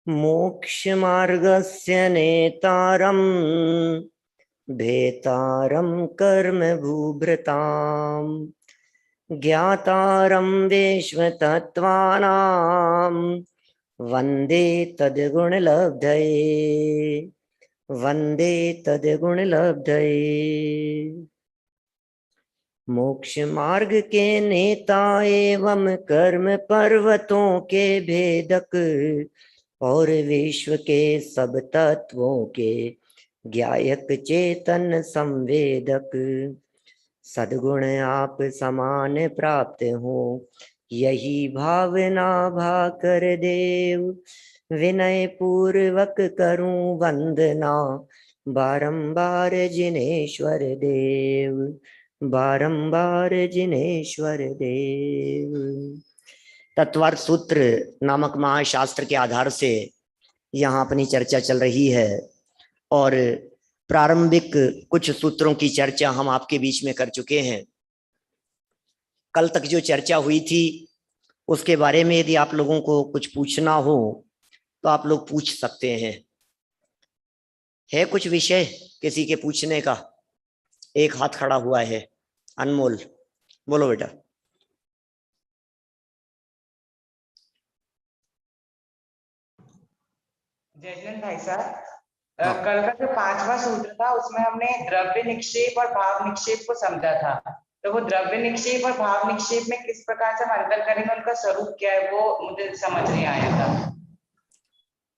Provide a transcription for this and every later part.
मोक्षमार्गस्य नेतारं भेतारं कर्मभूभृतां ज्ञातारं विश्वतत्त्वानां वन्दे तद्गुणलब्धये वन्दे तद्गुणलब्धये। मोक्ष मार्ग के नेता एवं कर्म पर्वतों के भेदक और विश्व के सब तत्वों के ज्ञायक चेतन संवेदक सद्गुण आप समान प्राप्त हो यही भावना भा कर देव विनय पूर्वक करूं वंदना बारंबार जिनेश्वर देव बारंबार जिनेश्वर देव। तत्वार्थ सूत्र नामक महाशास्त्र के आधार से यहाँ अपनी चर्चा चल रही है और प्रारंभिक कुछ सूत्रों की चर्चा हम आपके बीच में कर चुके हैं। कल तक जो चर्चा हुई थी उसके बारे में यदि आप लोगों को कुछ पूछना हो तो आप लोग पूछ सकते हैं। है कुछ विषय किसी के पूछने का? एक हाथ खड़ा हुआ है, अनमोल, बोलो बेटा। जयचंद भाई साहब, कल का जो 5वां सूत्र था उसमें हमने द्रव्य निक्षेप और भाव निक्षेप को समझा था। तो वो द्रव्य निक्षेप और भाव निक्षेप में किस प्रकार से हम अंतर करेंगे, उनका स्वरूप क्या है, वो मुझे समझ नहीं आया था।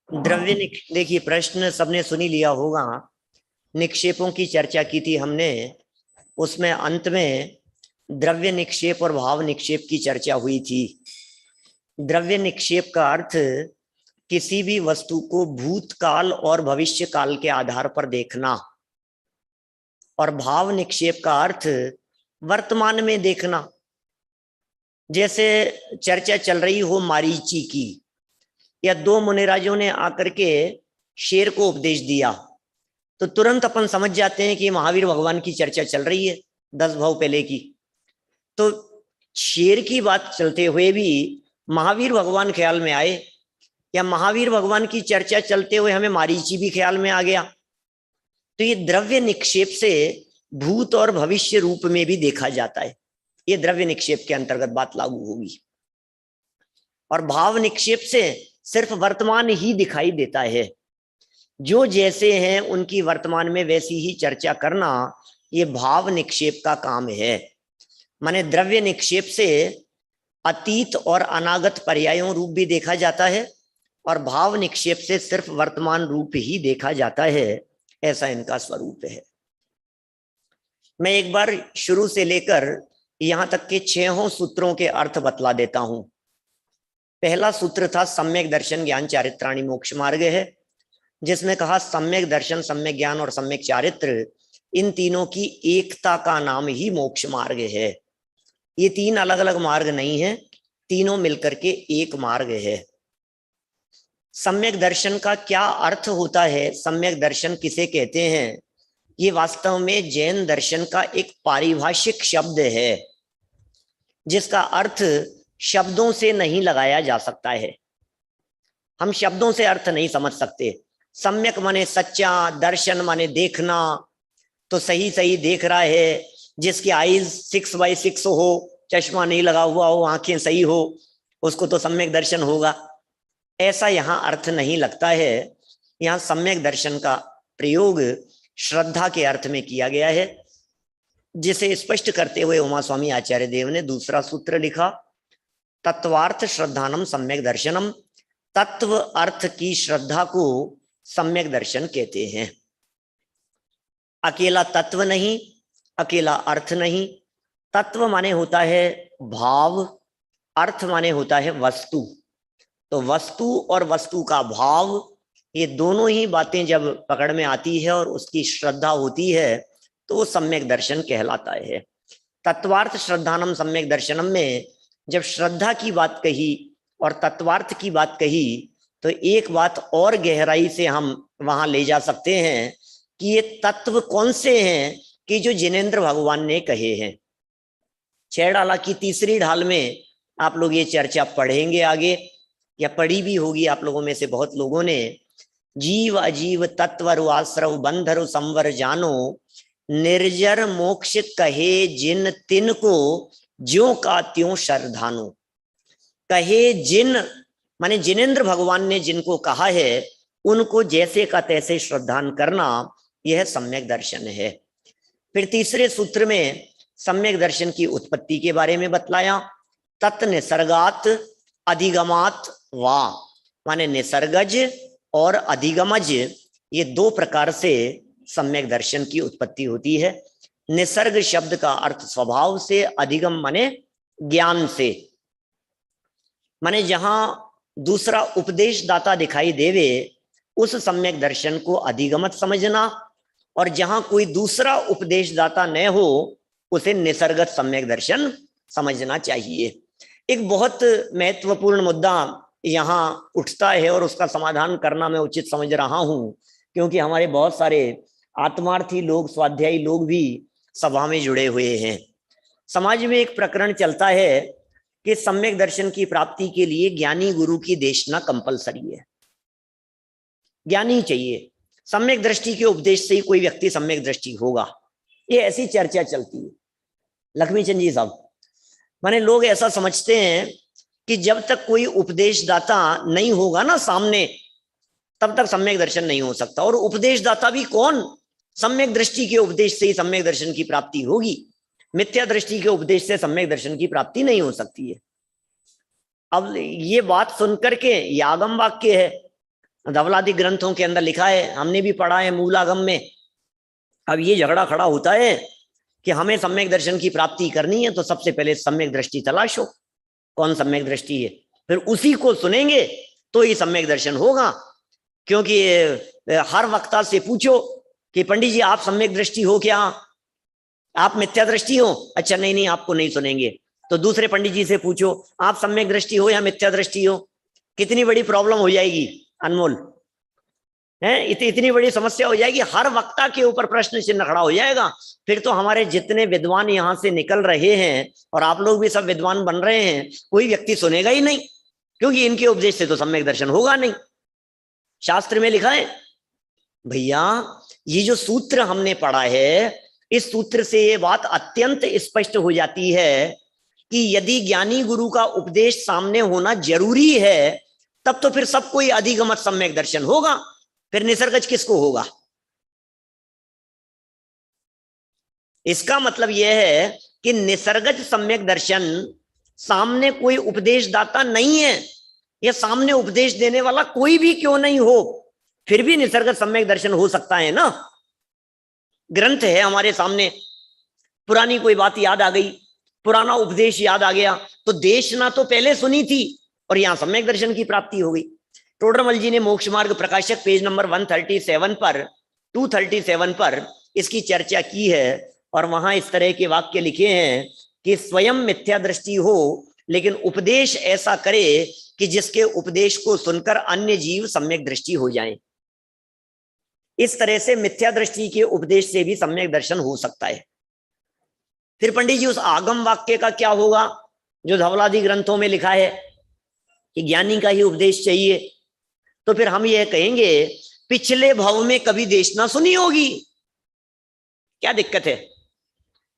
देखिए, प्रश्न सबने सुनी लिया होगा। निक्षेपों की चर्चा की थी हमने, उसमें अंत में द्रव्य निक्षेप और भाव निक्षेप की चर्चा हुई थी। द्रव्य निक्षेप का अर्थ किसी भी वस्तु को भूतकाल और भविष्य काल के आधार पर देखना, और भाव निक्षेप का अर्थ वर्तमान में देखना। जैसे चर्चा चल रही हो मारीची की, या दो मुनिराजों ने आकर के शेर को उपदेश दिया, तो तुरंत अपन समझ जाते हैं कि महावीर भगवान की चर्चा चल रही है 10 भाव पहले की। तो शेर की बात चलते हुए भी महावीर भगवान ख्याल में आए, या महावीर भगवान की चर्चा चलते हुए हमें मारीची भी ख्याल में आ गया। तो ये द्रव्य निक्षेप से भूत और भविष्य रूप में भी देखा जाता है। ये द्रव्य निक्षेप के अंतर्गत बात लागू होगी। और भाव निक्षेप से सिर्फ वर्तमान ही दिखाई देता है, जो जैसे हैं उनकी वर्तमान में वैसी ही चर्चा करना, ये भाव निक्षेप का काम है। माने द्रव्य निक्षेप से अतीत और अनागत पर्यायों रूप भी देखा जाता है, और भाव निक्षेप से सिर्फ वर्तमान रूप ही देखा जाता है। ऐसा इनका स्वरूप है। मैं एक बार शुरू से लेकर यहां तक के 6 सूत्रों के अर्थ बतला देता हूं। पहला सूत्र था सम्यक दर्शन ज्ञान चारित्राणि मोक्ष मार्ग है, जिसमें कहा सम्यक दर्शन, सम्यक ज्ञान और सम्यक चारित्र, इन तीनों की एकता का नाम ही मोक्ष मार्ग है। ये 3 अलग अलग मार्ग नहीं है, तीनों मिलकर के एक मार्ग है। सम्यक दर्शन का क्या अर्थ होता है, सम्यक दर्शन किसे कहते हैं, ये वास्तव में जैन दर्शन का एक पारिभाषिक शब्द है, जिसका अर्थ शब्दों से नहीं लगाया जा सकता है। हम शब्दों से अर्थ नहीं समझ सकते। सम्यक माने सच्चा, दर्शन माने देखना, तो सही सही देख रहा है। जिसकी आईज 6x6 हो, चश्मा नहीं लगा हुआ हो, आंखें सही हो, उसको तो सम्यक दर्शन होगा। ऐसा यहाँ अर्थ नहीं लगता है। यहाँ सम्यक दर्शन का प्रयोग श्रद्धा के अर्थ में किया गया है, जिसे स्पष्ट करते हुए उमा स्वामी आचार्य देव ने दूसरा सूत्र लिखा, तत्वार्थ श्रद्धानम सम्यक दर्शनम। तत्व अर्थ की श्रद्धा को सम्यक दर्शन कहते हैं। अकेला तत्व नहीं, अकेला अर्थ नहीं। तत्व माने होता है भाव, अर्थ माने होता है वस्तु। तो वस्तु और वस्तु का भाव, ये दोनों ही बातें जब पकड़ में आती है और उसकी श्रद्धा होती है, तो वो सम्यक दर्शन कहलाता है। तत्वार्थ श्रद्धानम सम्यक दर्शनम में जब श्रद्धा की बात कही और तत्वार्थ की बात कही, तो एक बात और गहराई से हम वहां ले जा सकते हैं कि ये तत्व कौन से हैं कि जो जिनेंद्र भगवान ने कहे हैं। 6 ढाला की तीसरी ढाल में आप लोग ये चर्चा पढ़ेंगे आगे, या पढ़ी भी होगी आप लोगों में से बहुत लोगों ने, जीव अजीव तत्वर आश्रव बंधरु संवर जानो, निर्जर मोक्ष कहे जिन तिन को ज्यों का त्यों श्रद्धानो। कहे जिन माने जिनेंद्र भगवान ने जिनको कहा है उनको जैसे का तैसे श्रद्धान करना, यह सम्यक दर्शन है। फिर तीसरे सूत्र में सम्यक दर्शन की उत्पत्ति के बारे में बतलाया। तत् निसर्गात अधिगमात वा, माने निसर्गज और अधिगमज, ये दो प्रकार से सम्यक दर्शन की उत्पत्ति होती है। निसर्ग शब्द का अर्थ स्वभाव से, अधिगम माने ज्ञान से, माने जहां दूसरा उपदेश दाता दिखाई देवे उस सम्यक दर्शन को अधिगमत समझना, और जहां कोई दूसरा उपदेश दाता न हो उसे निसर्गत सम्यक दर्शन समझना चाहिए। एक बहुत महत्वपूर्ण मुद्दा यहाँ उठता है और उसका समाधान करना मैं उचित समझ रहा हूं, क्योंकि हमारे बहुत सारे आत्मार्थी लोग, स्वाध्यायी लोग भी सभा में जुड़े हुए हैं। समाज में एक प्रकरण चलता है कि सम्यक दर्शन की प्राप्ति के लिए ज्ञानी गुरु की देशना कंपलसरी है, ज्ञानी चाहिए, सम्यक दृष्टि के उपदेश से ही कोई व्यक्ति सम्यक दृष्टि होगा, ये ऐसी चर्चा चलती है। लक्ष्मीचंद जी साहब, माने लोग ऐसा समझते हैं कि जब तक कोई उपदेश दाता नहीं होगा ना सामने, तब तक सम्यक दर्शन नहीं हो सकता। और उपदेश दाता भी कौन? सम्यक दृष्टि के उपदेश से ही सम्यक दर्शन की प्राप्ति होगी, मिथ्या दृष्टि के उपदेश से सम्यक दर्शन की प्राप्ति नहीं हो सकती है। अब ये बात सुनकर के, ये आगम वाक्य है, धवलादि ग्रंथों के अंदर लिखा है, हमने भी पढ़ा है मूलागम में। अब ये झगड़ा खड़ा होता है कि हमें सम्यक दर्शन की प्राप्ति करनी है तो सबसे पहले सम्यक दृष्टि तलाशो, कौन सम्यक दृष्टि है, फिर उसी को सुनेंगे तो ही सम्यक दर्शन होगा। क्योंकि हर वक्ता से पूछो कि पंडित जी आप सम्यक दृष्टि हो क्या, आप मिथ्या दृष्टि हो? अच्छा नहीं नहीं, आपको नहीं सुनेंगे। तो दूसरे पंडित जी से पूछो आप सम्यक दृष्टि हो या मिथ्या दृष्टि हो। कितनी बड़ी प्रॉब्लम हो जाएगी अनमोल, है इतनी बड़ी समस्या हो जाएगी, हर वक्ता के ऊपर प्रश्न चिन्ह खड़ा हो जाएगा। फिर तो हमारे जितने विद्वान यहाँ से निकल रहे हैं और आप लोग भी सब विद्वान बन रहे हैं, कोई व्यक्ति सुनेगा ही नहीं, क्योंकि इनके उपदेश से तो सम्यक दर्शन होगा नहीं। शास्त्र में लिखा है भैया, ये जो सूत्र हमने पढ़ा है, इस सूत्र से ये बात अत्यंत स्पष्ट हो जाती है कि यदि ज्ञानी गुरु का उपदेश सामने होना जरूरी है, तब तो फिर सबको ही अधिगमत सम्यक दर्शन होगा, फिर निसर्गज किसको होगा? इसका मतलब यह है कि निसर्गज सम्यक दर्शन सामने कोई उपदेश दाता नहीं है, या सामने उपदेश देने वाला कोई भी क्यों नहीं हो, फिर भी निसर्गज सम्यक दर्शन हो सकता है ना। ग्रंथ है हमारे सामने, पुरानी कोई बात याद आ गई, पुराना उपदेश याद आ गया, तो देशना तो पहले सुनी थी और यहां सम्यक दर्शन की प्राप्ति हो गई। टोडरमल जी ने मोक्ष मार्ग प्रकाशक पेज नंबर 137 पर 237 पर इसकी चर्चा की है, और वहां इस तरह के वाक्य लिखे हैं कि स्वयं मिथ्या दृष्टि हो लेकिन उपदेश ऐसा करे कि जिसके उपदेश को सुनकर अन्य जीव सम्यक दृष्टि हो जाएं। इस तरह से मिथ्या दृष्टि के उपदेश से भी सम्यक दर्शन हो सकता है। फिर पंडित जी उस आगम वाक्य का क्या होगा जो धवलादि ग्रंथों में लिखा है कि ज्ञानी का ही उपदेश चाहिए? तो फिर हम यह कहेंगे पिछले भव में कभी देशना सुनी होगी, क्या दिक्कत है?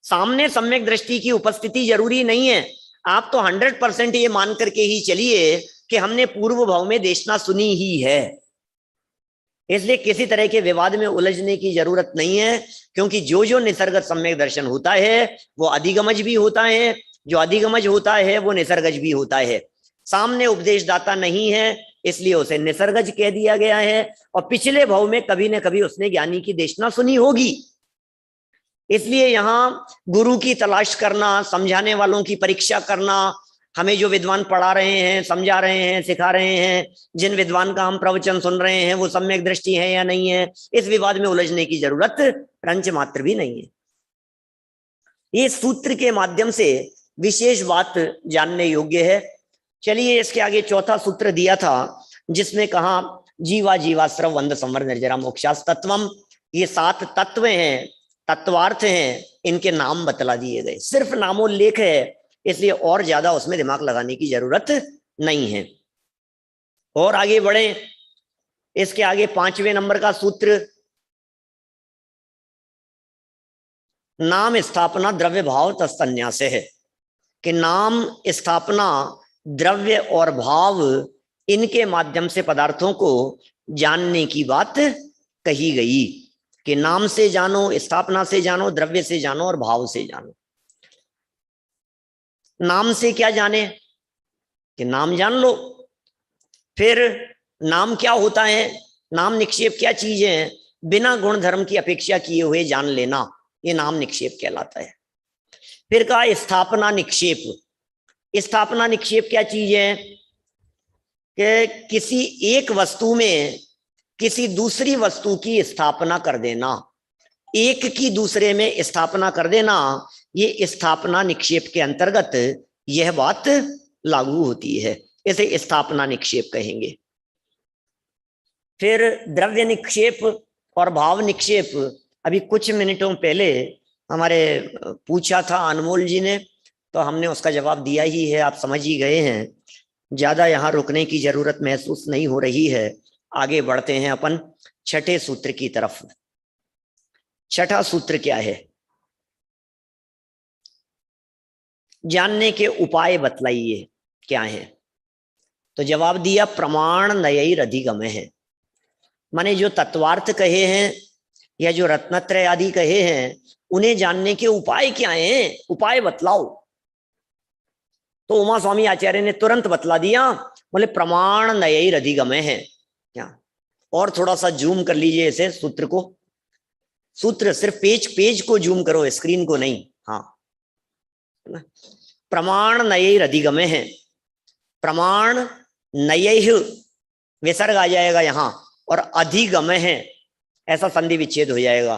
सामने सम्यक दृष्टि की उपस्थिति जरूरी नहीं है, आप तो 100% ये मान करके ही चलिए कि हमने पूर्व भव में देशना सुनी ही है। इसलिए किसी तरह के विवाद में उलझने की जरूरत नहीं है, क्योंकि जो जो निसर्गत सम्यक दर्शन होता है वो अधिगमज भी होता है, जो अधिगमज होता है वो निसर्गज भी होता है। सामने उपदेश दाता नहीं है इसलिए उसे निसर्गज कह दिया गया है, और पिछले भव में कभी न कभी उसने ज्ञानी की देशना सुनी होगी। इसलिए यहाँ गुरु की तलाश करना, समझाने वालों की परीक्षा करना, हमें जो विद्वान पढ़ा रहे हैं, समझा रहे हैं, सिखा रहे हैं, जिन विद्वान का हम प्रवचन सुन रहे हैं वो सम्यक दृष्टि है या नहीं है, इस विवाद में उलझने की जरूरत रंच मात्र भी नहीं है। ये सूत्र के माध्यम से विशेष बात जानने योग्य है। चलिए इसके आगे चौथा सूत्र दिया था जिसमें कहा जीवा जीवाश्रव वंद संवर निर्जरा मोक्षास तत्वम। ये 7 तत्व हैं, तत्वार्थ हैं, इनके नाम बतला दिए गए, सिर्फ नामोल्लेख है, इसलिए और ज्यादा उसमें दिमाग लगाने की जरूरत नहीं है। और आगे बढ़े, इसके आगे 5वें नंबर का सूत्र, नाम स्थापना द्रव्य भाव तत्सन्यास है, कि नाम स्थापना द्रव्य और भाव इनके माध्यम से पदार्थों को जानने की बात कही गई, कि नाम से जानो, स्थापना से जानो, द्रव्य से जानो और भाव से जानो। नाम से क्या जाने, कि नाम जान लो। फिर नाम क्या होता है, नाम निक्षेप क्या चीज है, बिना गुण धर्म की अपेक्षा किए हुए जान लेना, ये नाम निक्षेप कहलाता है। फिर कहा स्थापना निक्षेप। स्थापना निक्षेप क्या चीज है, कि किसी एक वस्तु में किसी दूसरी वस्तु की स्थापना कर देना, एक की दूसरे में स्थापना कर देना, ये स्थापना निक्षेप के अंतर्गत यह बात लागू होती है, इसे स्थापना निक्षेप कहेंगे। फिर द्रव्य निक्षेप और भाव निक्षेप, अभी कुछ मिनटों पहले हमारे पूछा था अनमोल जी ने, तो हमने उसका जवाब दिया ही है, आप समझ ही गए हैं, ज्यादा यहाँ रुकने की जरूरत महसूस नहीं हो रही है। आगे बढ़ते हैं अपन छठे सूत्र की तरफ। छठा सूत्र क्या है, जानने के उपाय बतलाइए क्या है। तो जवाब दिया प्रमाण नयैर अधिगम है, माने जो तत्वार्थ कहे हैं या जो रत्नत्रय आदि कहे हैं, उन्हें जानने के उपाय क्या हैं, उपाय बतलाओ। तो उमा स्वामी आचार्य ने तुरंत बतला दिया, बोले प्रमाण नयैर अधिगम है। क्या, और थोड़ा सा जूम कर लीजिए इसे सूत्र को, सूत्र सिर्फ पेज को जूम करो, स्क्रीन को नहीं। हाँ, प्रमाण नयैर अधिगम है, प्रमाण नयैः विसर्ग आ जाएगा यहां, और अधिगम है ऐसा संधि विच्छेद हो जाएगा।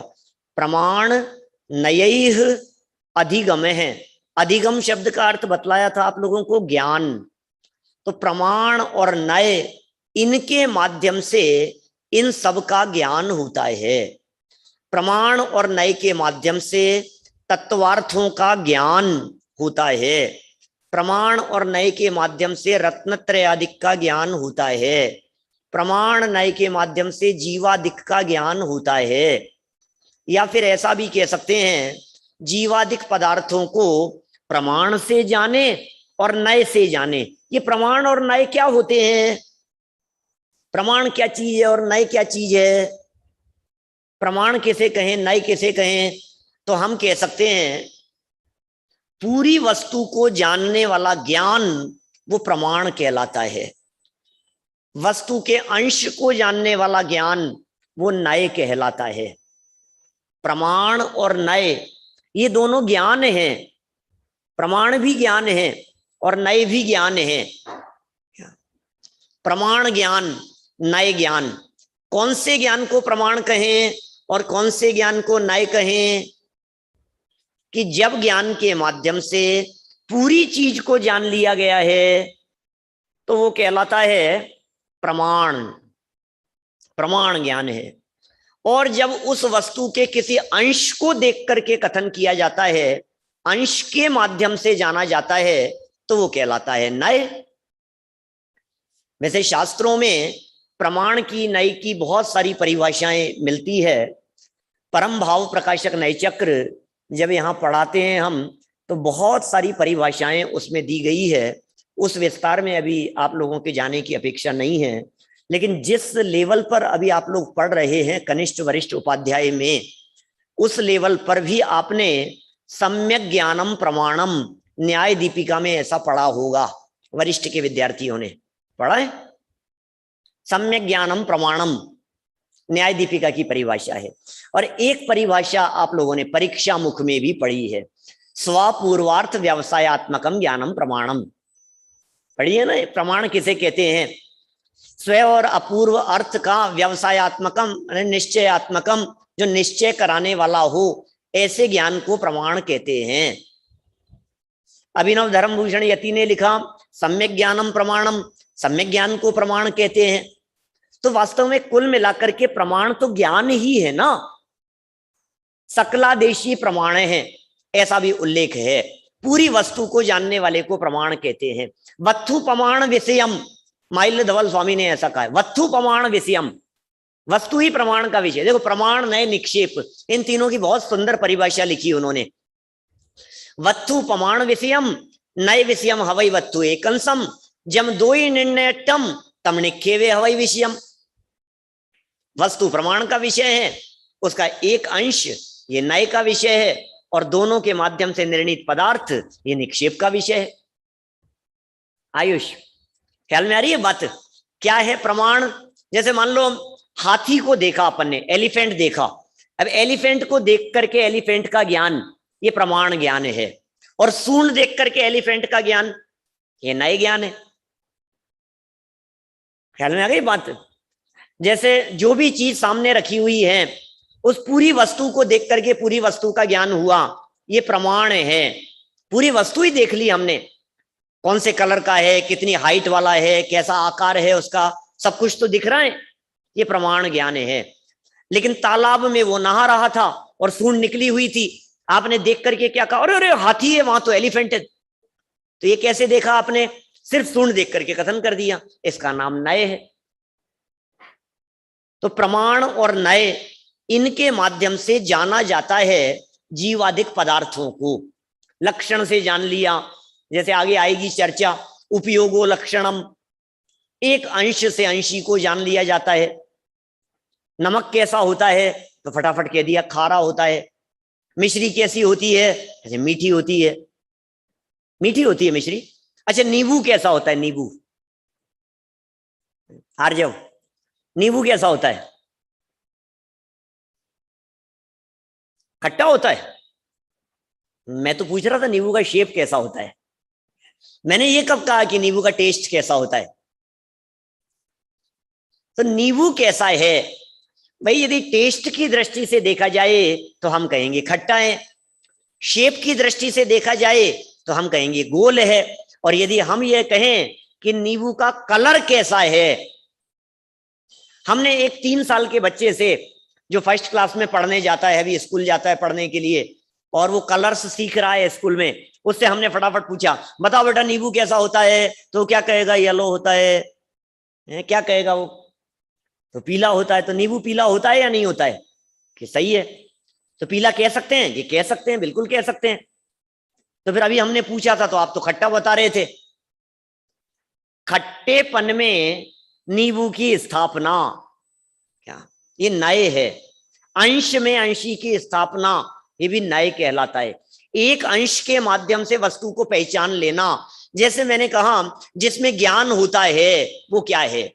प्रमाण नयैः अधिगम है, अधिगम शब्द का अर्थ बतलाया था आप लोगों को ज्ञान। तो प्रमाण और नय, इनके माध्यम से इन सब का ज्ञान होता है। प्रमाण और नय के माध्यम से तत्वार्थों का ज्ञान होता है। प्रमाण और नय के माध्यम से रत्नत्रयादिक का ज्ञान होता है। प्रमाण नय के माध्यम से जीवादिक का ज्ञान होता है। या फिर ऐसा भी कह सकते हैं, जीवादिक पदार्थों को प्रमाण से जाने और नय से जाने। ये प्रमाण और नय क्या होते हैं, प्रमाण क्या चीज है और नय क्या चीज है, प्रमाण किसे कहें, नय किसे कहें। तो हम कह सकते हैं पूरी वस्तु को जानने वाला ज्ञान वो प्रमाण कहलाता है, वस्तु के अंश को जानने वाला ज्ञान वो नय कहलाता है। प्रमाण और नय ये दोनों ज्ञान हैं, प्रमाण भी ज्ञान है और नय भी ज्ञान है। प्रमाण ज्ञान, नय ज्ञान, कौन से ज्ञान को प्रमाण कहें और कौन से ज्ञान को नय कहें, कि जब ज्ञान के माध्यम से पूरी चीज को जान लिया गया है तो वो कहलाता है प्रमाण, प्रमाण ज्ञान है। और जब उस वस्तु के किसी अंश को देख करके कथन किया जाता है, अंश के माध्यम से जाना जाता है, तो वो कहलाता है नय। वैसे शास्त्रों में प्रमाण की, नय की बहुत सारी परिभाषाएं मिलती है। परम भाव प्रकाशक नय चक्र जब यहाँ पढ़ाते हैं हम, तो बहुत सारी परिभाषाएं उसमें दी गई है। उस विस्तार में अभी आप लोगों के जाने की अपेक्षा नहीं है, लेकिन जिस लेवल पर अभी आप लोग पढ़ रहे हैं कनिष्ठ वरिष्ठ उपाध्याय में, उस लेवल पर भी आपने सम्यक ज्ञानम प्रमाणम न्याय दीपिका में ऐसा पढ़ा होगा, वरिष्ठ के विद्यार्थियों ने पढ़ा है। सम्यक ज्ञानम प्रमाणम न्याय दीपिका की परिभाषा है। और एक परिभाषा आप लोगों ने परीक्षा मुख में भी पढ़ी है, स्वपूर्वार्थ व्यवसायत्मकम ज्ञानम प्रमाणम, पढ़ी है ना। प्रमाण किसे कहते हैं, स्व और अपूर्व अर्थ का व्यवसायत्मकम, निश्चयात्मकम, जो निश्चय कराने वाला हो, ऐसे ज्ञान को प्रमाण कहते हैं। अभिनव धर्मभूषण यति ने लिखा सम्यक ज्ञानम प्रमाणम, सम्यक ज्ञान को प्रमाण कहते हैं। तो वास्तव में कुल मिलाकर के प्रमाण तो ज्ञान ही है ना, सकलादेशी प्रमाण है, ऐसा भी उल्लेख है। पूरी वस्तु को जानने वाले को प्रमाण कहते हैं। वत्थु प्रमाण विषयम, माइल्य धवल स्वामी ने ऐसा कहा है, वस्तु प्रमाण विषयम, वस्तु ही प्रमाण का विषय। देखो प्रमाण, नय, निक्षेप, इन तीनों की बहुत सुंदर परिभाषा लिखी उन्होंने। वस्तु प्रमाण विषयम, नय विषयम हवई वस्तु एकंसम, जम दो ही निर्णय टम तम निक्षेपे हवई विषयम। वस्तु प्रमाण का विषय है, उसका एक अंश ये नय का विषय है, और दोनों के माध्यम से निर्णित पदार्थ ये निक्षेप का विषय है। आयुष, ख्याल में आ रही है बात? क्या है प्रमाण? जैसे मान लो हाथी को देखा अपन ने, एलिफेंट देखा, अब एलिफेंट को देख करके एलिफेंट का ज्ञान ये प्रमाण ज्ञान है, और सूंड देख करके एलिफेंट का ज्ञान ये नए ज्ञान है। ख्याल में आ गई बात? जैसे जो भी चीज सामने रखी हुई है, उस पूरी वस्तु को देख करके पूरी वस्तु का ज्ञान हुआ, ये प्रमाण है। पूरी वस्तु ही देख ली हमने, कौन से कलर का है, कितनी हाइट वाला है, कैसा आकार है उसका, सब कुछ तो दिख रहा है, ये प्रमाण ज्ञान है। लेकिन तालाब में वो नहा रहा था और सूंड निकली हुई थी, आपने देख करके क्या कहा, अरे अरे हाथी है वहां, तो एलिफेंट है। तो ये कैसे देखा आपने? सिर्फ सूंड देख करके कथन कर दिया, इसका नाम नय है। तो प्रमाण और नय, इनके माध्यम से जाना जाता है जीवादिक पदार्थों को। लक्षण से जान लिया, जैसे आगे आएगी चर्चा, उपयोगो लक्षणम, एक अंश से अंशी को जान लिया जाता है। नमक कैसा होता है तो फटाफट कह दिया खारा होता है। मिश्री कैसी होती है? ऐसे मीठी होती है, मीठी होती है मिश्री। अच्छा, नींबू कैसा होता है? नींबू, हार जाओ, नींबू कैसा होता है? खट्टा होता है। मैं तो पूछ रहा था नींबू का शेप कैसा होता है, मैंने ये कब कहा कि नींबू का टेस्ट कैसा होता है? तो नींबू कैसा है भाई, यदि टेस्ट की दृष्टि से देखा जाए तो हम कहेंगे खट्टा है, शेप की दृष्टि से देखा जाए तो हम कहेंगे गोल है, और यदि हम ये कहें कि नींबू का कलर कैसा है, हमने एक 3 साल के बच्चे से जो फर्स्ट क्लास में पढ़ने जाता है, अभी स्कूल जाता है पढ़ने के लिए, और वो कलर्स सीख रहा है स्कूल में, उससे हमने फटाफट पूछा, बताओ बेटा नींबू कैसा होता है? तो क्या कहेगा? येलो होता है। क्या कहेगा वो? तो पीला होता है। तो नींबू पीला होता है या नहीं होता है? कि सही है, तो पीला कह सकते हैं? ये कह सकते हैं, बिल्कुल कह सकते हैं। तो फिर अभी हमने पूछा था तो आप तो खट्टा बता रहे थे। खट्टेपन में नींबू की स्थापना क्या, ये नय है। अंश में अंशी की स्थापना, ये भी नय कहलाता है। एक अंश के माध्यम से वस्तु को पहचान लेना, जैसे मैंने कहा जिसमें ज्ञान होता है वो क्या है?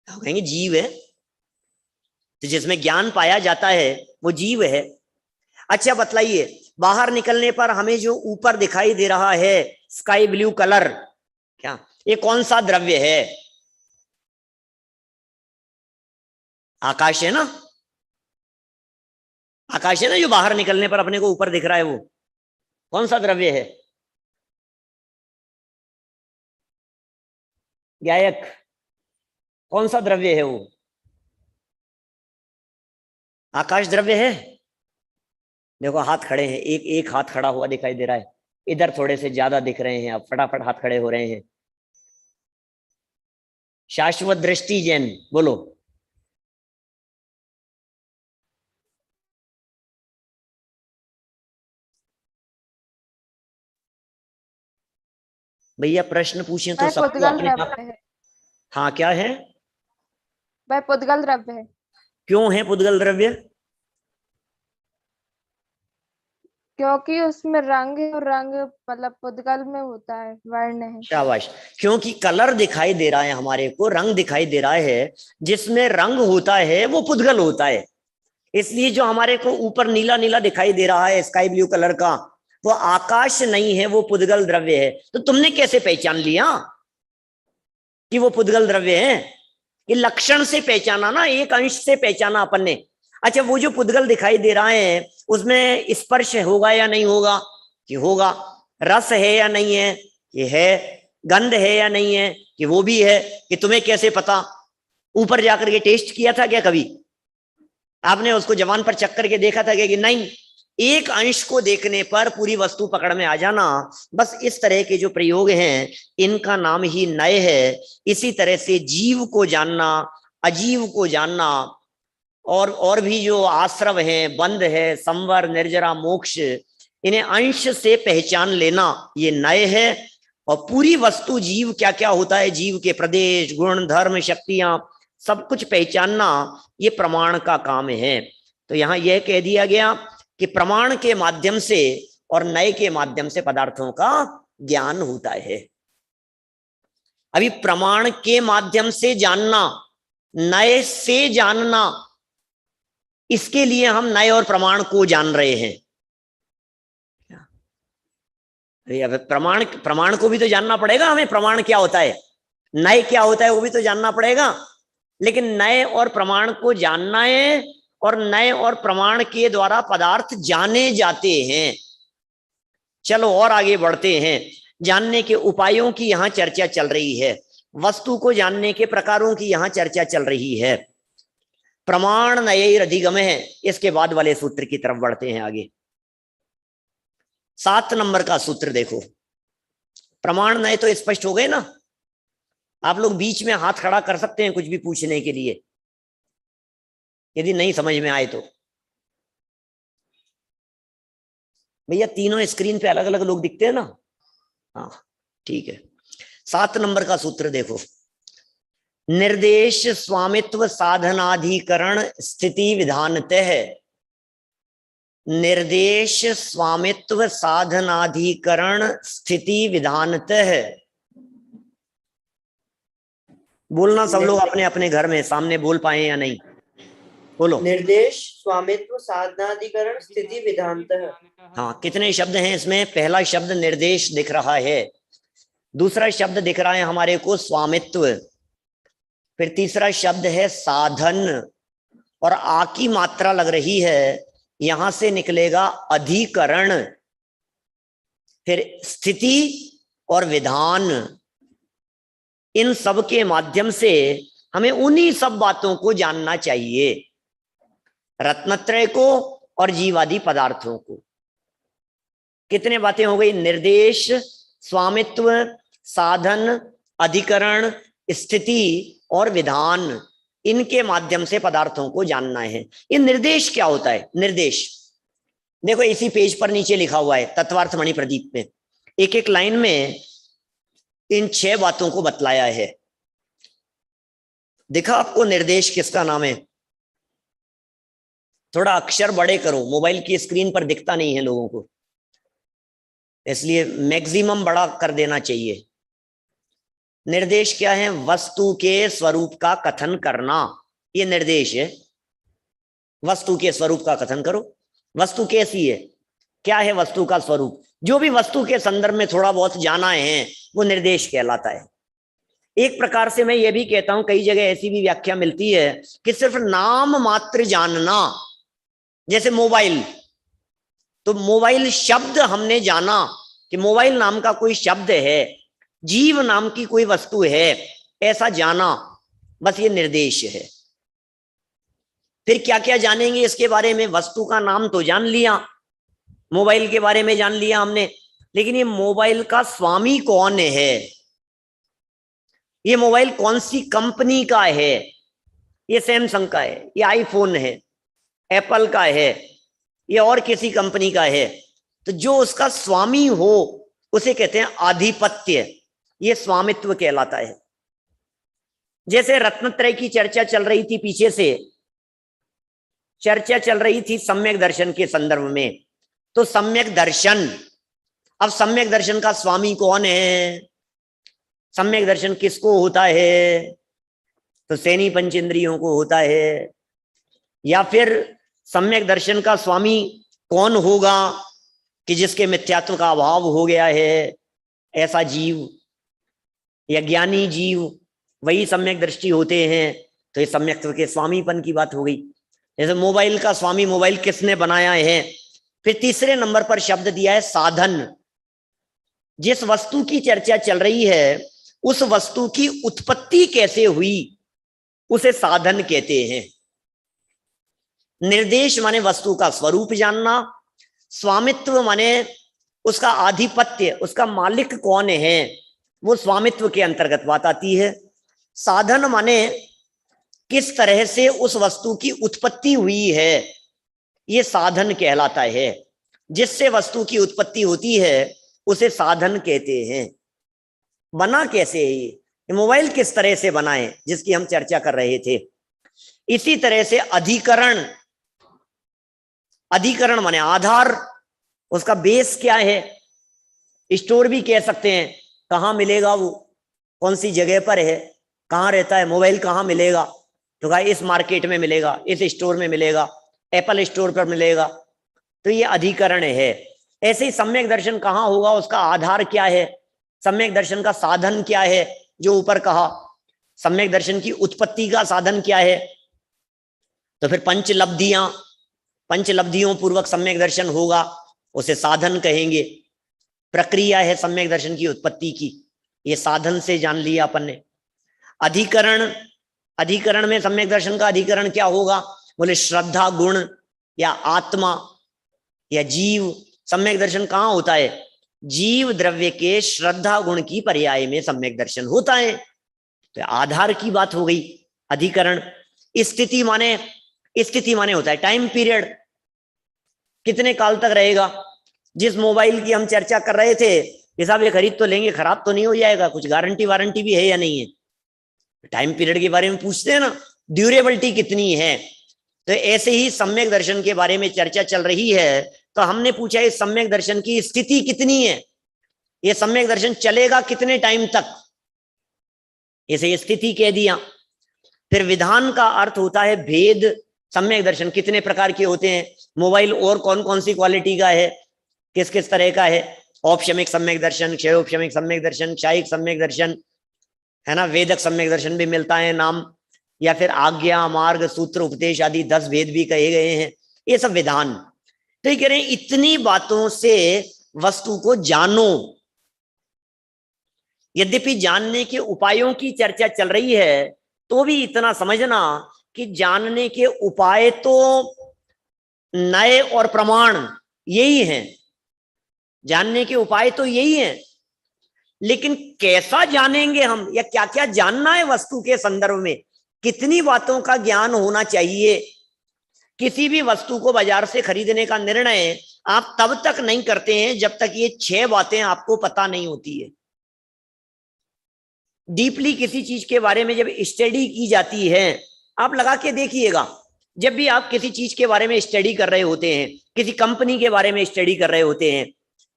कहेंगे जीव है। तो जिसमें ज्ञान पाया जाता है वो जीव है। अच्छा बतलाइए, बाहर निकलने पर हमें जो ऊपर दिखाई दे रहा है स्काई ब्लू कलर, क्या ये कौन सा द्रव्य है? आकाश है ना, आकाश है ना, जो बाहर निकलने पर अपने को ऊपर दिख रहा है, वो कौन सा द्रव्य है? गायक, कौन सा द्रव्य है वो? आकाश द्रव्य है। देखो हाथ खड़े हैं, एक एक हाथ खड़ा हुआ दिखाई दे रहा है, इधर थोड़े से ज्यादा दिख रहे हैं, अब फटाफट हाथ खड़े हो रहे हैं। शाश्वत दृष्टि जैन, बोलो। भैया प्रश्न पूछें तो वह सबको पुद्गल अपने आप। द्रव्य है। हाँ क्या है? वह पुद्गल द्रव्य है। क्यों है पुद्गल द्रव्य? क्योंकि उसमें रंग है, और रंग मतलब पुद्गल में होता है, वर्ण है। शाबाश। क्योंकि कलर दिखाई दे रहा है हमारे को, रंग दिखाई दे रहा है, जिसमें रंग होता है वो पुद्गल होता है। इसलिए जो हमारे को ऊपर नीला नीला दिखाई दे रहा है स्काई ब्लू कलर का, वो आकाश नहीं है, वो पुद्गल द्रव्य है। तो तुमने कैसे पहचान लिया कि वो पुद्गल द्रव्य है? ये लक्षण से पहचाना ना, एक अंश से पहचाना अपन ने। अच्छा, वो जो पुद्गल दिखाई दे रहा है उसमें स्पर्श होगा या नहीं होगा? कि होगा। रस है या नहीं है? कि है। गंध है या नहीं है? कि वो भी है। कि तुम्हें कैसे पता? ऊपर जाकर के टेस्ट किया था क्या कभी? आपने उसको जवान पर चक्कर के देखा था क्या कि नहीं? एक अंश को देखने पर पूरी वस्तु पकड़ में आ जाना। बस इस तरह के जो प्रयोग हैं इनका नाम ही नय है। इसी तरह से जीव को जानना, अजीव को जानना, और भी जो आश्रव हैं, बंध है, संवर, निर्जरा, मोक्ष, इन्हें अंश से पहचान लेना ये नय है। और पूरी वस्तु जीव क्या क्या होता है, जीव के प्रदेश, गुण, धर्म, शक्तियां, सब कुछ पहचानना ये प्रमाण का काम है। तो यहां यह कह दिया गया कि प्रमाण के माध्यम से और नय के माध्यम से पदार्थों का ज्ञान होता है। अभी प्रमाण के माध्यम से जानना, नय से जानना, इसके लिए हम नय और प्रमाण को जान रहे हैं। अब प्रमाण को भी तो जानना पड़ेगा हमें, प्रमाण क्या होता है, नय क्या होता है वो भी तो जानना पड़ेगा। लेकिन नय और प्रमाण को जानना है, और नय और प्रमाण के द्वारा पदार्थ जाने जाते हैं। चलो और आगे बढ़ते हैं। जानने के उपायों की यहां चर्चा चल रही है, वस्तु को जानने के प्रकारों की यहां चर्चा चल रही है। प्रमाण नय अधिगम है। इसके बाद वाले सूत्र की तरफ बढ़ते हैं आगे। 7 नंबर का सूत्र देखो। प्रमाण नय तो स्पष्ट हो गए ना। आप लोग बीच में हाथ खड़ा कर सकते हैं कुछ भी पूछने के लिए, यदि नहीं समझ में आए तो। भैया तीनों स्क्रीन पे अलग अलग लोग दिखते हैं ना। हाँ ठीक है। 7 नंबर का सूत्र देखो। निर्देश स्वामित्व साधनाधिकरण स्थिति विधानतः। निर्देश स्वामित्व साधनाधिकरण स्थिति विधानतः। बोलना सब लोग अपने अपने घर में, सामने बोल पाए या नहीं, बोलो। निर्देश स्वामित्व साधनाधिकरण स्थिति विधानतः। हाँ, कितने शब्द हैं इसमें? पहला शब्द निर्देश दिख रहा है, दूसरा शब्द दिख रहा है हमारे को स्वामित्व, फिर तीसरा शब्द है साधन, और आ की मात्रा लग रही है, यहां से निकलेगा अधिकरण, फिर स्थिति और विधान। इन सब के माध्यम से हमें उन्हीं सब बातों को जानना चाहिए, रत्नत्रय को और जीवादि पदार्थों को। कितने बातें हो गई? निर्देश, स्वामित्व, साधन, अधिकरण, स्थिति और विधान, इनके माध्यम से पदार्थों को जानना है। ये निर्देश क्या होता है? निर्देश देखो इसी पेज पर नीचे लिखा हुआ है तत्वार्थ मणि प्रदीप में, एक एक लाइन में इन 6 बातों को बतलाया है। देखा आपको निर्देश किसका नाम है? थोड़ा अक्षर बड़े करो, मोबाइल की स्क्रीन पर दिखता नहीं है लोगों को, इसलिए मैक्सिमम बड़ा कर देना चाहिए। निर्देश क्या है? वस्तु के स्वरूप का कथन करना, ये निर्देश है। वस्तु के स्वरूप का कथन करो। वस्तु कैसी है, क्या है वस्तु का स्वरूप, जो भी वस्तु के संदर्भ में थोड़ा बहुत जाना है वो निर्देश कहलाता है। एक प्रकार से मैं ये भी कहता हूं, कई जगह ऐसी भी व्याख्या मिलती है कि सिर्फ नाम मात्र जानना, जैसे मोबाइल, तो मोबाइल शब्द हमने जाना कि मोबाइल नाम का कोई शब्द है, जीव नाम की कोई वस्तु है, ऐसा जाना, बस ये निर्देश है। फिर क्या क्या जानेंगे इसके बारे में? वस्तु का नाम तो जान लिया, मोबाइल के बारे में जान लिया हमने, लेकिन ये मोबाइल का स्वामी कौन है, ये मोबाइल कौन सी कंपनी का है, ये सैमसंग का है, ये आईफोन है, एप्पल का है, ये और किसी कंपनी का है, तो जो उसका स्वामी हो उसे कहते हैं आधिपत्य, ये स्वामित्व कहलाता है। जैसे रत्नत्रय की चर्चा चल रही थी, पीछे से चर्चा चल रही थी सम्यक दर्शन के संदर्भ में, तो सम्यक दर्शन, अब सम्यक दर्शन का स्वामी कौन है, सम्यक दर्शन किसको होता है? तो सैनी पंचेंद्रियों को होता है। या फिर सम्यक दर्शन का स्वामी कौन होगा कि जिसके मिथ्यात्व का अभाव हो गया है, ऐसा जीव या ज्ञानी जीव, वही सम्यक दृष्टि होते हैं। तो ये सम्यक्त्व के स्वामीपन की बात हो गई। जैसे मोबाइल का स्वामी, मोबाइल किसने बनाया है। फिर तीसरे नंबर पर शब्द दिया है साधन। जिस वस्तु की चर्चा चल रही है उस वस्तु की उत्पत्ति कैसे हुई उसे साधन कहते हैं। निर्देश माने वस्तु का स्वरूप जानना, स्वामित्व माने उसका आधिपत्य, उसका मालिक कौन है, वो स्वामित्व के अंतर्गत बात आती है। साधन माने किस तरह से उस वस्तु की उत्पत्ति हुई है, ये साधन कहलाता है। जिससे वस्तु की उत्पत्ति होती है उसे साधन कहते हैं। बना कैसे है ये मोबाइल किस तरह से बना है, जिसकी हम चर्चा कर रहे थे। इसी तरह से अधिकरण, अधिकरण माने आधार, उसका बेस क्या है। स्टोर भी कह सकते हैं, कहाँ मिलेगा वो, कौन सी जगह पर है, कहाँ रहता है मोबाइल, कहाँ मिलेगा, तो कहा इस मार्केट में मिलेगा, इस स्टोर में मिलेगा, एप्पल स्टोर पर मिलेगा, तो ये अधिकरण है। ऐसे ही सम्यक दर्शन कहाँ होगा, उसका आधार क्या है, सम्यक दर्शन का साधन क्या है, जो ऊपर कहा सम्यक दर्शन की उत्पत्ति का साधन क्या है। तो फिर पंचलब्धियां, पंचलब्धियों पूर्वक सम्यक दर्शन होगा, उसे साधन कहेंगे। प्रक्रिया है सम्यक दर्शन की उत्पत्ति की, ये साधन से जान लिया अपन ने। अधिकरण, अधिकरण में सम्यक दर्शन का अधिकरण क्या होगा, बोले श्रद्धा गुण या आत्मा या जीव। सम्यक दर्शन कहाँ होता है, जीव द्रव्य के श्रद्धा गुण की पर्याय में सम्यक दर्शन होता है। तो आधार की बात हो गई अधिकरण। स्थिति माने, स्थिति माने होता है टाइम पीरियड, कितने काल तक रहेगा। जिस मोबाइल की हम चर्चा कर रहे थे, ये साहब ये खरीद तो लेंगे, खराब तो नहीं हो जाएगा, कुछ गारंटी वारंटी भी है या नहीं है, टाइम पीरियड के बारे में पूछते हैं ना, ड्यूरेबिलिटी कितनी है। तो ऐसे ही सम्यक दर्शन के बारे में चर्चा चल रही है, तो हमने पूछा इस सम्यक दर्शन की स्थिति कितनी है, ये सम्यक दर्शन चलेगा कितने टाइम तक, इसे स्थिति कह दिया। फिर विधान का अर्थ होता है भेद। सम्यक दर्शन कितने प्रकार के होते हैं, मोबाइल और कौन कौन सी क्वालिटी का है, किस किस तरह का है, औपशमिक सम्यक दर्शन, क्षयोपशमिक सम्यक दर्शन, क्षायिक सम्यक दर्शन, है ना, वेदक सम्यक दर्शन भी मिलता है नाम, या फिर आज्ञा, मार्ग, सूत्र, उपदेश आदि 10 भेद भी कहे गए हैं, ये सब विधान। तो ये कह रहे हैं इतनी बातों से वस्तु को जानो। यद्यपि जानने के उपायों की चर्चा चल रही है, तो भी इतना समझना कि जानने के उपाय तो नए और प्रमाण यही हैं, जानने के उपाय तो यही हैं, लेकिन कैसा जानेंगे हम, या क्या क्या जानना है वस्तु के संदर्भ में, कितनी बातों का ज्ञान होना चाहिए। किसी भी वस्तु को बाजार से खरीदने का निर्णय आप तब तक नहीं करते हैं जब तक ये 6 बातें आपको पता नहीं होती है। डीपली किसी चीज के बारे में जब स्टडी की जाती है, आप लगा के देखिएगा, जब भी आप किसी चीज के बारे में स्टडी कर रहे होते हैं, किसी कंपनी के बारे में स्टडी कर रहे होते हैं,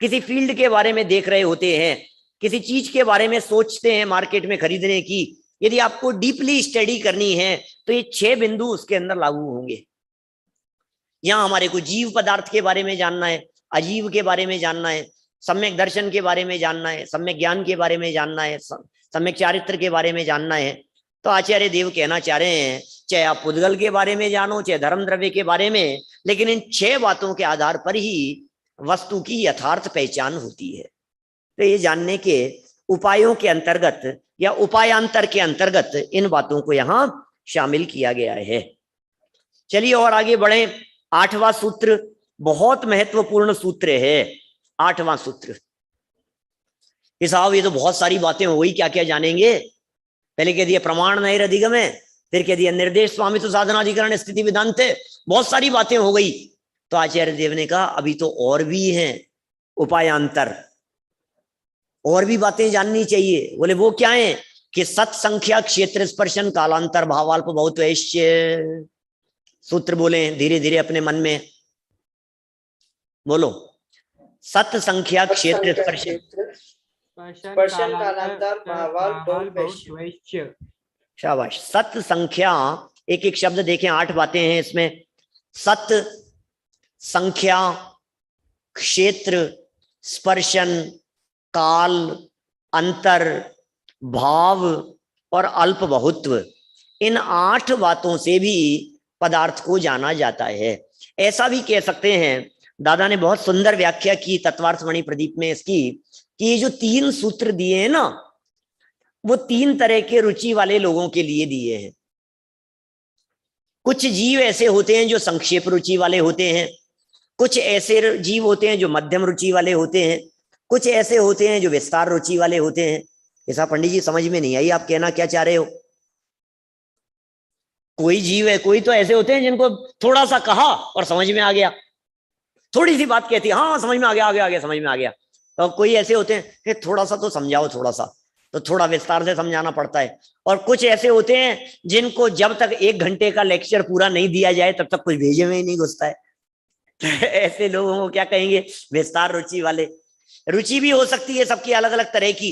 किसी फील्ड के बारे में देख रहे होते हैं, किसी चीज के बारे में सोचते हैं मार्केट में खरीदने की, यदि आपको डीपली स्टडी करनी है तो ये 6 बिंदु उसके अंदर लागू होंगे। यहाँ हमारे को जीव पदार्थ के बारे में जानना है, अजीव के बारे में जानना है, सम्यक दर्शन के बारे में जानना है, सम्यक ज्ञान के बारे में जानना है, सम्यक चारित्र के बारे में जानना है। तो आचार्य देव कहना चाह रहे हैं, चाहे आप पुद्गल के बारे में जानो, चाहे धर्म द्रव्य के बारे में, लेकिन इन 6 बातों के आधार पर ही वस्तु की यथार्थ पहचान होती है। तो ये जानने के उपायों के अंतर्गत या उपायांतर के अंतर्गत इन बातों को यहां शामिल किया गया है। चलिए और आगे बढ़े। 8वां सूत्र बहुत महत्वपूर्ण सूत्र है। 8वां सूत्र, साहब ये तो बहुत सारी बातें हो गई, क्या क्या जानेंगे। पहले कह दिया प्रमाण नहीं अधिगम है, फिर कह दिया निर्देश स्वामित्व साधनाधिकरण स्थिति विधांत, बहुत सारी बातें हो गई। तो आचार्य देव ने कहा अभी तो और भी हैं उपायांतर, और भी बातें जाननी चाहिए। बोले वो क्या है कि सत्संख्या क्षेत्र स्पर्शन कालांतर भावाल्प बहुत वैश्य। सूत्र बोले धीरे धीरे अपने मन में बोलो। सत्संख्या क्षेत्र स्पर्शन कालांतर भावाल्प बहुत वैश्य। शाबाश। सत संख्या, एक एक शब्द देखें, 8 बातें हैं इसमें। सत संख्या, क्षेत्र, स्पर्शन, काल, अंतर, भाव और अल्प बहुत्व, इन 8 बातों से भी पदार्थ को जाना जाता है। ऐसा भी कह सकते हैं, दादा ने बहुत सुंदर व्याख्या की तत्वार्थमणि प्रदीप में इसकी, कि ये जो 3 सूत्र दिए हैं ना, वो 3 तरह के रुचि वाले लोगों के लिए दिए हैं। कुछ जीव ऐसे होते हैं जो संक्षेप रुचि वाले होते हैं, कुछ ऐसे जीव होते हैं जो मध्यम रुचि वाले होते हैं, कुछ ऐसे होते हैं जो विस्तार रुचि वाले होते हैं। ऐसा पंडित जी समझ में नहीं आई, आप कहना क्या चाह रहे हो? कोई जीव है, कोई तो ऐसे होते हैं जिनको थोड़ा सा कहा और समझ में आ गया, थोड़ी सी बात कहती है हाँ समझ में आ गया, आगे आगे समझ में आ गया। और कोई ऐसे होते हैं कि थोड़ा सा तो समझाओ, थोड़ा सा तो थोड़ा विस्तार से समझाना पड़ता है। और कुछ ऐसे होते हैं जिनको जब तक 1 घंटे का लेक्चर पूरा नहीं दिया जाए तब तक कुछ भेजे में ही नहीं घुसता है। तो ऐसे लोगों को क्या कहेंगे? विस्तार रुचि वाले। रुचि भी हो सकती है सबकी अलग अलग तरह की।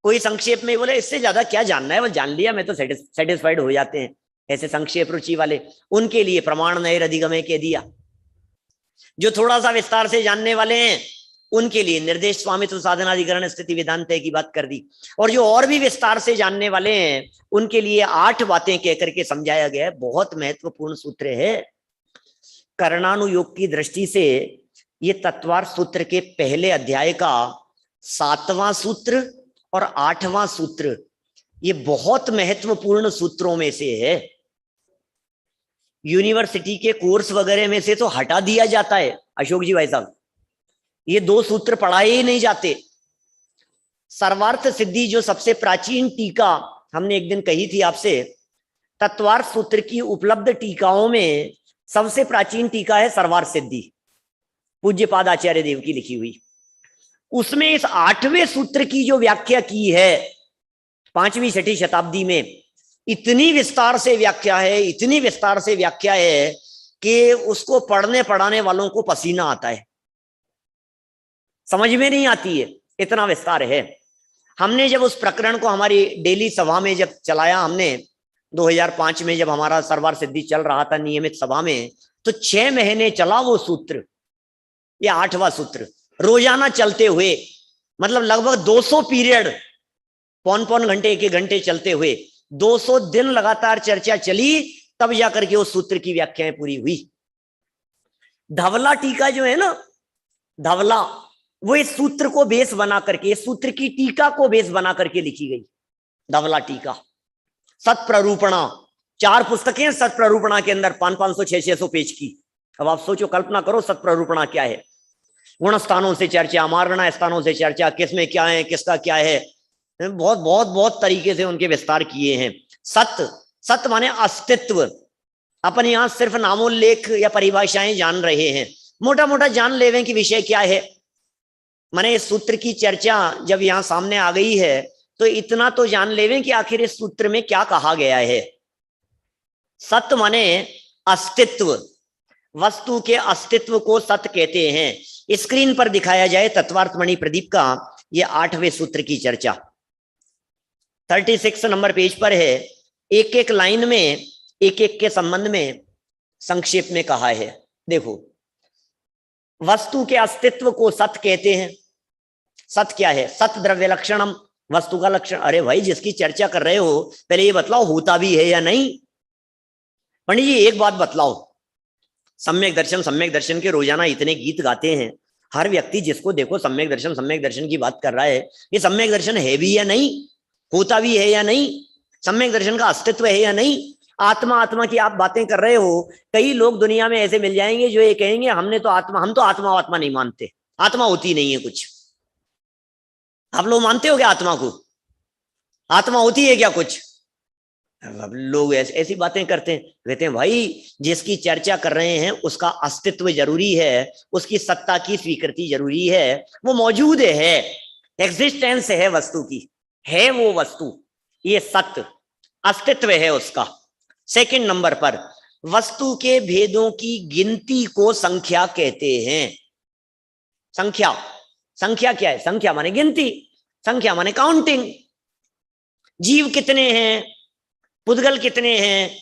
कोई संक्षेप में बोले इससे ज्यादा क्या जानना है, वो जान लिया मैं तो सेटिस्फाइड हो जाते हैं, ऐसे संक्षेप रुचि वाले। उनके लिए प्रमाण नैर अधिगमय कह दिया। जो थोड़ा सा विस्तार से जानने वाले हैं उनके लिए निर्देश स्वामित्व साधनाधिकरण स्थिति विधानतय की बात कर दी। और जो और भी विस्तार से जानने वाले हैं उनके लिए 8 बातें कह करके समझाया गया है। बहुत महत्वपूर्ण सूत्र है। कर्णानुयोग की दृष्टि से ये तत्वार्थ सूत्र के पहले अध्याय का 7वां सूत्र और 8वां सूत्र, ये बहुत महत्वपूर्ण सूत्रों में से है। यूनिवर्सिटी के कोर्स वगैरह में से तो हटा दिया जाता है अशोक जी भाई साहब, ये 2 सूत्र पढ़ाए ही नहीं जाते। सर्वार्थ सिद्धि जो सबसे प्राचीन टीका हमने एक दिन कही थी आपसे, तत्वार्थ सूत्र की उपलब्ध टीकाओं में सबसे प्राचीन टीका है सर्वार्थ सिद्धि, पूज्यपाद आचार्य देव की लिखी हुई। उसमें इस 8वें सूत्र की जो व्याख्या की है 5वीं 6वीं शताब्दी में, इतनी विस्तार से व्याख्या है, इतनी विस्तार से व्याख्या है कि उसको पढ़ने पढ़ाने वालों को पसीना आता है, समझ में नहीं आती है, इतना विस्तार है। हमने जब उस प्रकरण को हमारी डेली सभा में जब चलाया, हमने 2005 में जब हमारा सर्वार्थ सिद्धि चल रहा था नियमित सभा में, तो 6 महीने चला वो सूत्र, ये 8वां सूत्र रोजाना चलते हुए, मतलब लगभग 200 पीरियड, पौन घंटे 1 घंटे चलते हुए 200 दिन लगातार चर्चा चली, तब जाकर के उस सूत्र की व्याख्याएं पूरी हुई। धवला टीका जो है ना, धवला, वो इस सूत्र को बेस बना करके, इस सूत्र की टीका को बेस बना करके लिखी गई धवला टीका। सत्प्ररूपणा, 4 पुस्तकें हैं सत्प्ररूपणा के अंदर, 500 600 पेज की। अब आप सोचो, कल्पना करो सत्प्ररूपणा क्या है। गुण स्थानों से चर्चा, मार्गणा स्थानों से चर्चा, किसमें क्या है, किसका क्या है, बहुत बहुत बहुत तरीके से उनके विस्तार किए हैं। सत्य, सत्य माने अस्तित्व। अपन यहां सिर्फ नामोल्लेख या परिभाषाएं जान रहे हैं, मोटा मोटा जान लेवें कि विषय क्या है। माने इस सूत्र की चर्चा जब यहां सामने आ गई है तो इतना तो जान लेवें कि आखिर इस सूत्र में क्या कहा गया है। सत्य माने अस्तित्व, वस्तु के अस्तित्व को सत्य कहते हैं। स्क्रीन पर दिखाया जाए तत्वार्थमणि प्रदीप का ये 8वें सूत्र की चर्चा, 36 नंबर पेज पर है। एक एक लाइन में एक एक के संबंध में संक्षेप में कहा है। देखो, वस्तु के अस्तित्व को सत्य कहते हैं। सत्य क्या है? सत्य द्रव्य लक्षणम, वस्तु का लक्षण। अरे भाई, जिसकी चर्चा कर रहे हो पहले ये बतलाओ होता भी है या नहीं। पंडित जी एक बात बतलाओ, सम्यक दर्शन के रोजाना इतने गीत गाते हैं, हर व्यक्ति जिसको देखो सम्यक दर्शन की बात कर रहा है, ये सम्यक दर्शन है भी या नहीं, होता भी है या नहीं, सम्यक दर्शन का अस्तित्व है या नहीं। आत्मा की आप बातें कर रहे हो। कई लोग दुनिया में ऐसे मिल जाएंगे जो ये कहेंगे हम तो आत्मा नहीं मानते, आत्मा होती नहीं है कुछ। आप लोग मानते हो क्या आत्मा को? आत्मा होती है क्या कुछ? अब लोग ऐसी बातें करते हैं, कहते हैं भाई जिसकी चर्चा कर रहे हैं उसका अस्तित्व जरूरी है, उसकी सत्ता की स्वीकृति जरूरी है, वो मौजूद है, एग्जिस्टेंस है वस्तु की, है वो वस्तु, ये सत्य अस्तित्व है उसका। सेकंड नंबर पर, वस्तु के भेदों की गिनती को संख्या कहते हैं। संख्या, संख्या क्या है? संख्या माने गिनती, संख्या माने काउंटिंग। जीव कितने हैं, पुद्गल कितने हैं,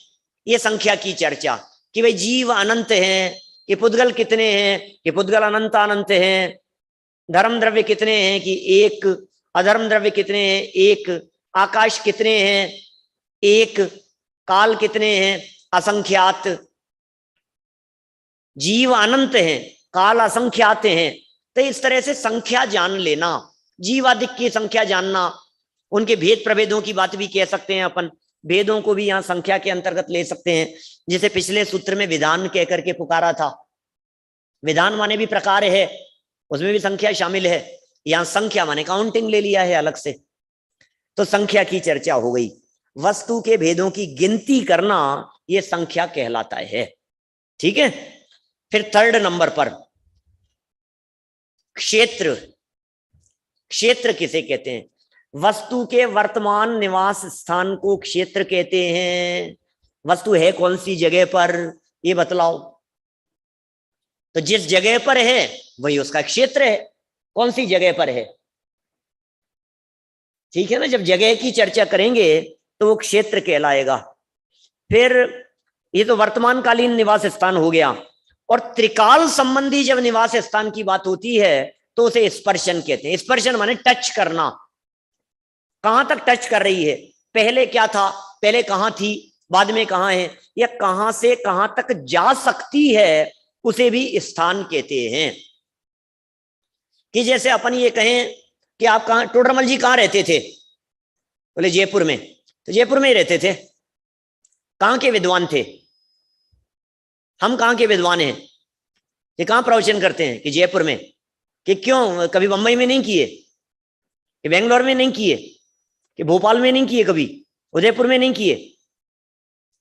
ये संख्या की चर्चा कि भाई जीव अनंत हैं, कि पुद्गल कितने हैं, कि पुद्गल अनंत हैं। धर्म द्रव्य कितने हैं कि 1, अधर्म द्रव्य कितने हैं 1, आकाश कितने हैं 1, काल कितने हैं असंख्यात। जीव अनंत हैं, काल असंख्यात हैं। तो इस तरह से संख्या जान लेना, जीवादिक की संख्या जानना, उनके भेद प्रभेदों की बात भी कह सकते हैं अपन, भेदों को भी यहाँ संख्या के अंतर्गत ले सकते हैं। जैसे पिछले सूत्र में विधान कह करके पुकारा था, विधान माने भी प्रकार है, उसमें भी संख्या शामिल है। यहां संख्या माने काउंटिंग ले लिया है अलग से, तो संख्या की चर्चा हो गई। वस्तु के भेदों की गिनती करना यह संख्या कहलाता है। ठीक है, फिर थर्ड नंबर पर क्षेत्र। क्षेत्र किसे कहते हैं? वस्तु के वर्तमान निवास स्थान को क्षेत्र कहते हैं। वस्तु है कौन सी जगह पर, ये बतलाओ। तो जिस जगह पर है वही उसका क्षेत्र है। कौन सी जगह पर है? ठीक है ना, जब जगह की चर्चा करेंगे तो वो क्षेत्र कहलाएगा। फिर ये तो वर्तमानकालीन निवास स्थान हो गया। और त्रिकाल संबंधी जब निवास स्थान की बात होती है तो उसे स्पर्शन कहते हैं। स्पर्शन माने टच करना, कहां तक टच कर रही है, पहले क्या था, पहले कहां थी, बाद में कहां है, या कहां से कहां तक जा सकती है, उसे भी स्थान कहते हैं। कि जैसे अपन ये कहें कि आप कहां, टोडरमल जी कहां रहते थे? बोले जयपुर में। तो जयपुर में ही रहते थे। कहां के विद्वान थे? हम कहां के विद्वान हैं? ये कहां प्रवचन करते हैं? कि जयपुर में। कि क्यों, कभी बंबई में नहीं किए, कि बेंगलोर में नहीं किए, कि भोपाल में नहीं किए, कभी उदयपुर में नहीं किए?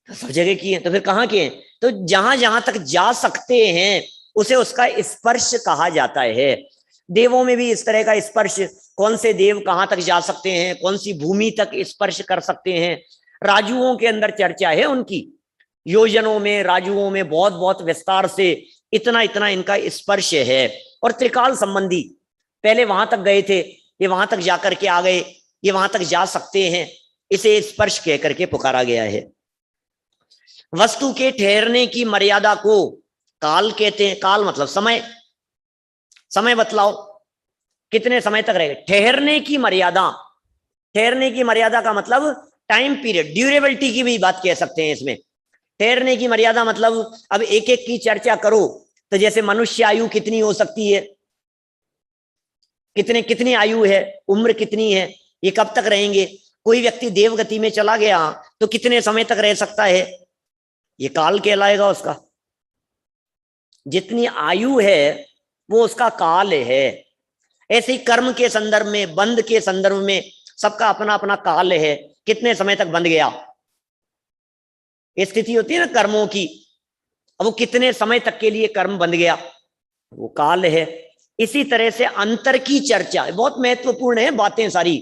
तो सब जगह किए। तो फिर कहां के हैं? तो जहां जहां तक जा सकते हैं उसे उसका स्पर्श कहा जाता है। देवों में भी इस तरह का स्पर्श, कौन से देव कहां तक जा सकते हैं, कौन सी भूमि तक स्पर्श कर सकते हैं, राजुओं के अंदर चर्चा है उनकी। योजनों में, राजुओं में बहुत बहुत विस्तार से इतना इतना इनका स्पर्श है। और त्रिकाल संबंधी, पहले वहां तक गए थे, ये वहां तक जाकर के आ गए, ये वहां तक जा सकते हैं, इसे स्पर्श कह करके पुकारा गया है। वस्तु के ठहरने की मर्यादा को काल कहते हैं। काल मतलब समय। समय बतलाओ, कितने समय तक रहेगा? ठहरने की मर्यादा। ठहरने की मर्यादा का मतलब टाइम पीरियड, ड्यूरेबिलिटी की भी बात कह सकते हैं इसमें। ठहरने की मर्यादा मतलब, अब एक एक की चर्चा करो तो जैसे मनुष्य आयु कितनी हो सकती है, कितनी आयु है, उम्र कितनी है, ये कब तक रहेंगे। कोई व्यक्ति देवगति में चला गया तो कितने समय तक रह सकता है, ये काल कहलाएगा उसका। जितनी आयु है वो उसका काल है। ऐसे ही कर्म के संदर्भ में, बंध के संदर्भ में सबका अपना अपना काल है। कितने समय तक बंध गया, स्थिति होती है ना कर्मों की, अब वो कितने समय तक के लिए कर्म बंध गया, वो काल है। इसी तरह से अंतर की चर्चा बहुत महत्वपूर्ण है। बातें सारी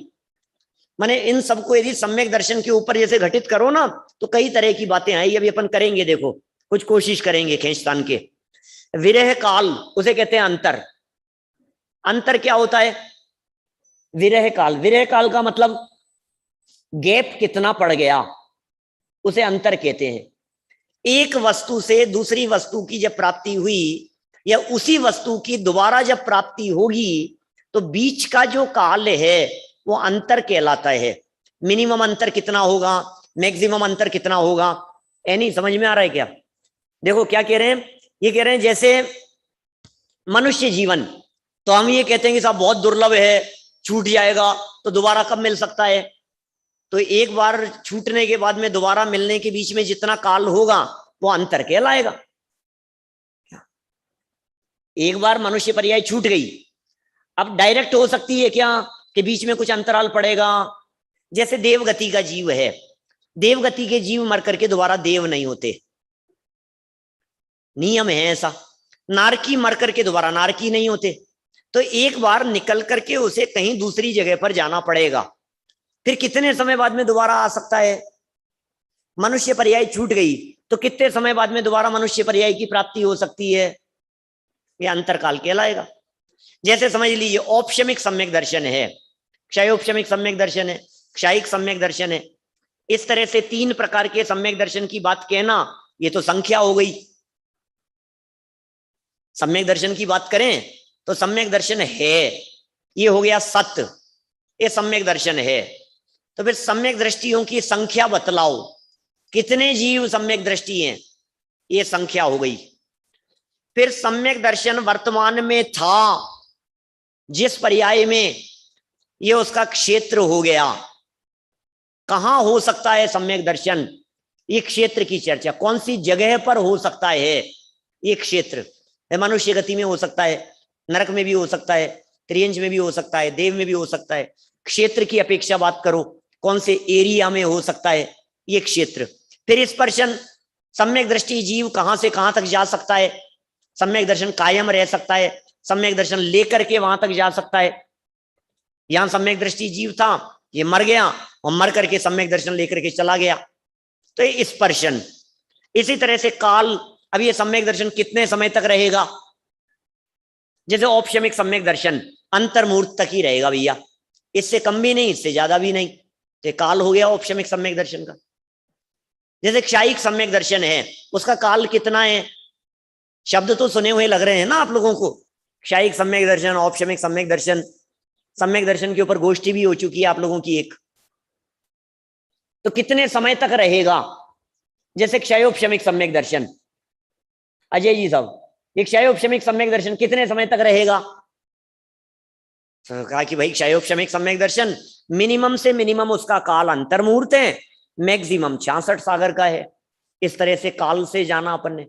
माने इन सबको यदि सम्यक दर्शन के ऊपर जैसे घटित करो ना तो कई तरह की बातें आई। अभी अपन करेंगे, देखो कुछ कोशिश करेंगे खींचतान के। विरह काल उसे कहते हैं अंतर। अंतर क्या होता है? विरह काल। विरह काल का मतलब गैप कितना पड़ गया, उसे अंतर कहते हैं। एक वस्तु से दूसरी वस्तु की जब प्राप्ति हुई या उसी वस्तु की दोबारा जब प्राप्ति होगी तो बीच का जो काल है वो अंतर कहलाता है। मिनिमम अंतर कितना होगा, मैक्सिमम अंतर कितना होगा, नहीं समझ में आ रहा है क्या? देखो क्या कह रहे हैं, ये कह रहे हैं जैसे मनुष्य जीवन, तो हम ये कहते हैं कि साहब बहुत दुर्लभ है, छूट जाएगा तो दोबारा कब मिल सकता है? तो एक बार छूटने के बाद में दोबारा मिलने के बीच में जितना काल होगा वो अंतर कहलाएगा। एक बार मनुष्य पर्याय छूट गई, अब डायरेक्ट हो सकती है क्या कि बीच में कुछ अंतराल पड़ेगा? जैसे देवगति का जीव है, देवगति के जीव मर करके दोबारा देव नहीं होते, नियम है ऐसा। नारकी मर करके दोबारा नारकी नहीं होते, तो एक बार निकल करके उसे कहीं दूसरी जगह पर जाना पड़ेगा। फिर कितने समय बाद में दोबारा आ सकता है? मनुष्य पर्याय छूट गई तो कितने समय बाद में दोबारा मनुष्य पर्याय की प्राप्ति हो सकती है? यह अंतरकाल कहलाएगा। जैसे समझ लीजिए औपशमिक सम्यक दर्शन है, क्षयोपशमिक सम्यक दर्शन है, क्षयिक सम्यक दर्शन है। इस तरह से तीन प्रकार के सम्यक दर्शन की बात कहना, ये तो संख्या हो गई। सम्यक दर्शन की बात करें तो सम्यक दर्शन है, ये हो गया सत्य, ये सम्यक दर्शन है। तो फिर सम्यक दृष्टियों की संख्या बतलाओ, कितने जीव सम्यक दृष्टि हैं, ये संख्या हो गई। फिर सम्यक दर्शन वर्तमान में था जिस पर्याय में, ये उसका क्षेत्र हो गया। कहां हो सकता है सम्यक दर्शन, ये क्षेत्र की चर्चा। कौन सी जगह पर हो सकता है ये क्षेत्र, ये मनुष्य गति में हो सकता है, नरक में भी हो सकता है, त्रियंज में भी हो सकता है, देव में भी हो सकता है। क्षेत्र की अपेक्षा बात करो, कौन से एरिया में हो सकता है ये क्षेत्र। फिर स्पर्शन, सम्यक दृष्टि जीव कहां से कहां तक जा सकता है, सम्यक दर्शन कायम रह सकता है, सम्यक दर्शन लेकर के वहां तक जा सकता है। यहां सम्यक दृष्टि जीव था, ये मर गया और मर करके सम्यक दर्शन लेकर के चला गया, तो ये स्पर्शन। इसी तरह से काल, अब ये सम्यक दर्शन कितने समय तक रहेगा, जैसे औपशमिक सम्यक दर्शन अंतर्मूर्त तक ही रहेगा भैया, इससे कम भी नहीं, इससे ज्यादा भी नहीं, तो काल हो गया औपशमिक सम्यक दर्शन का। जैसे क्षायिक सम्यक दर्शन है, उसका काल कितना है, शब्द तो सुने हुए लग रहे हैं ना आप लोगों को, क्षायिक सम्यक दर्शन, औपशमिक सम्यक दर्शन। सम्यक दर्शन के ऊपर गोष्ठी भी हो चुकी है आप लोगों की एक, तो कितने समय तक रहेगा। जैसे क्षयोपशमिक सम्यक दर्शन, अजय जी साहब, ये क्षयोपशमिक सम्यक दर्शन कितने समय तक रहेगा। तो कहा कि भाई क्षयोपशमिक सम्यक दर्शन मिनिमम से मिनिमम उसका काल अंतर्मुहूर्त है, मैक्सिमम 66 सागर का है। इस तरह से काल से जाना अपन ने।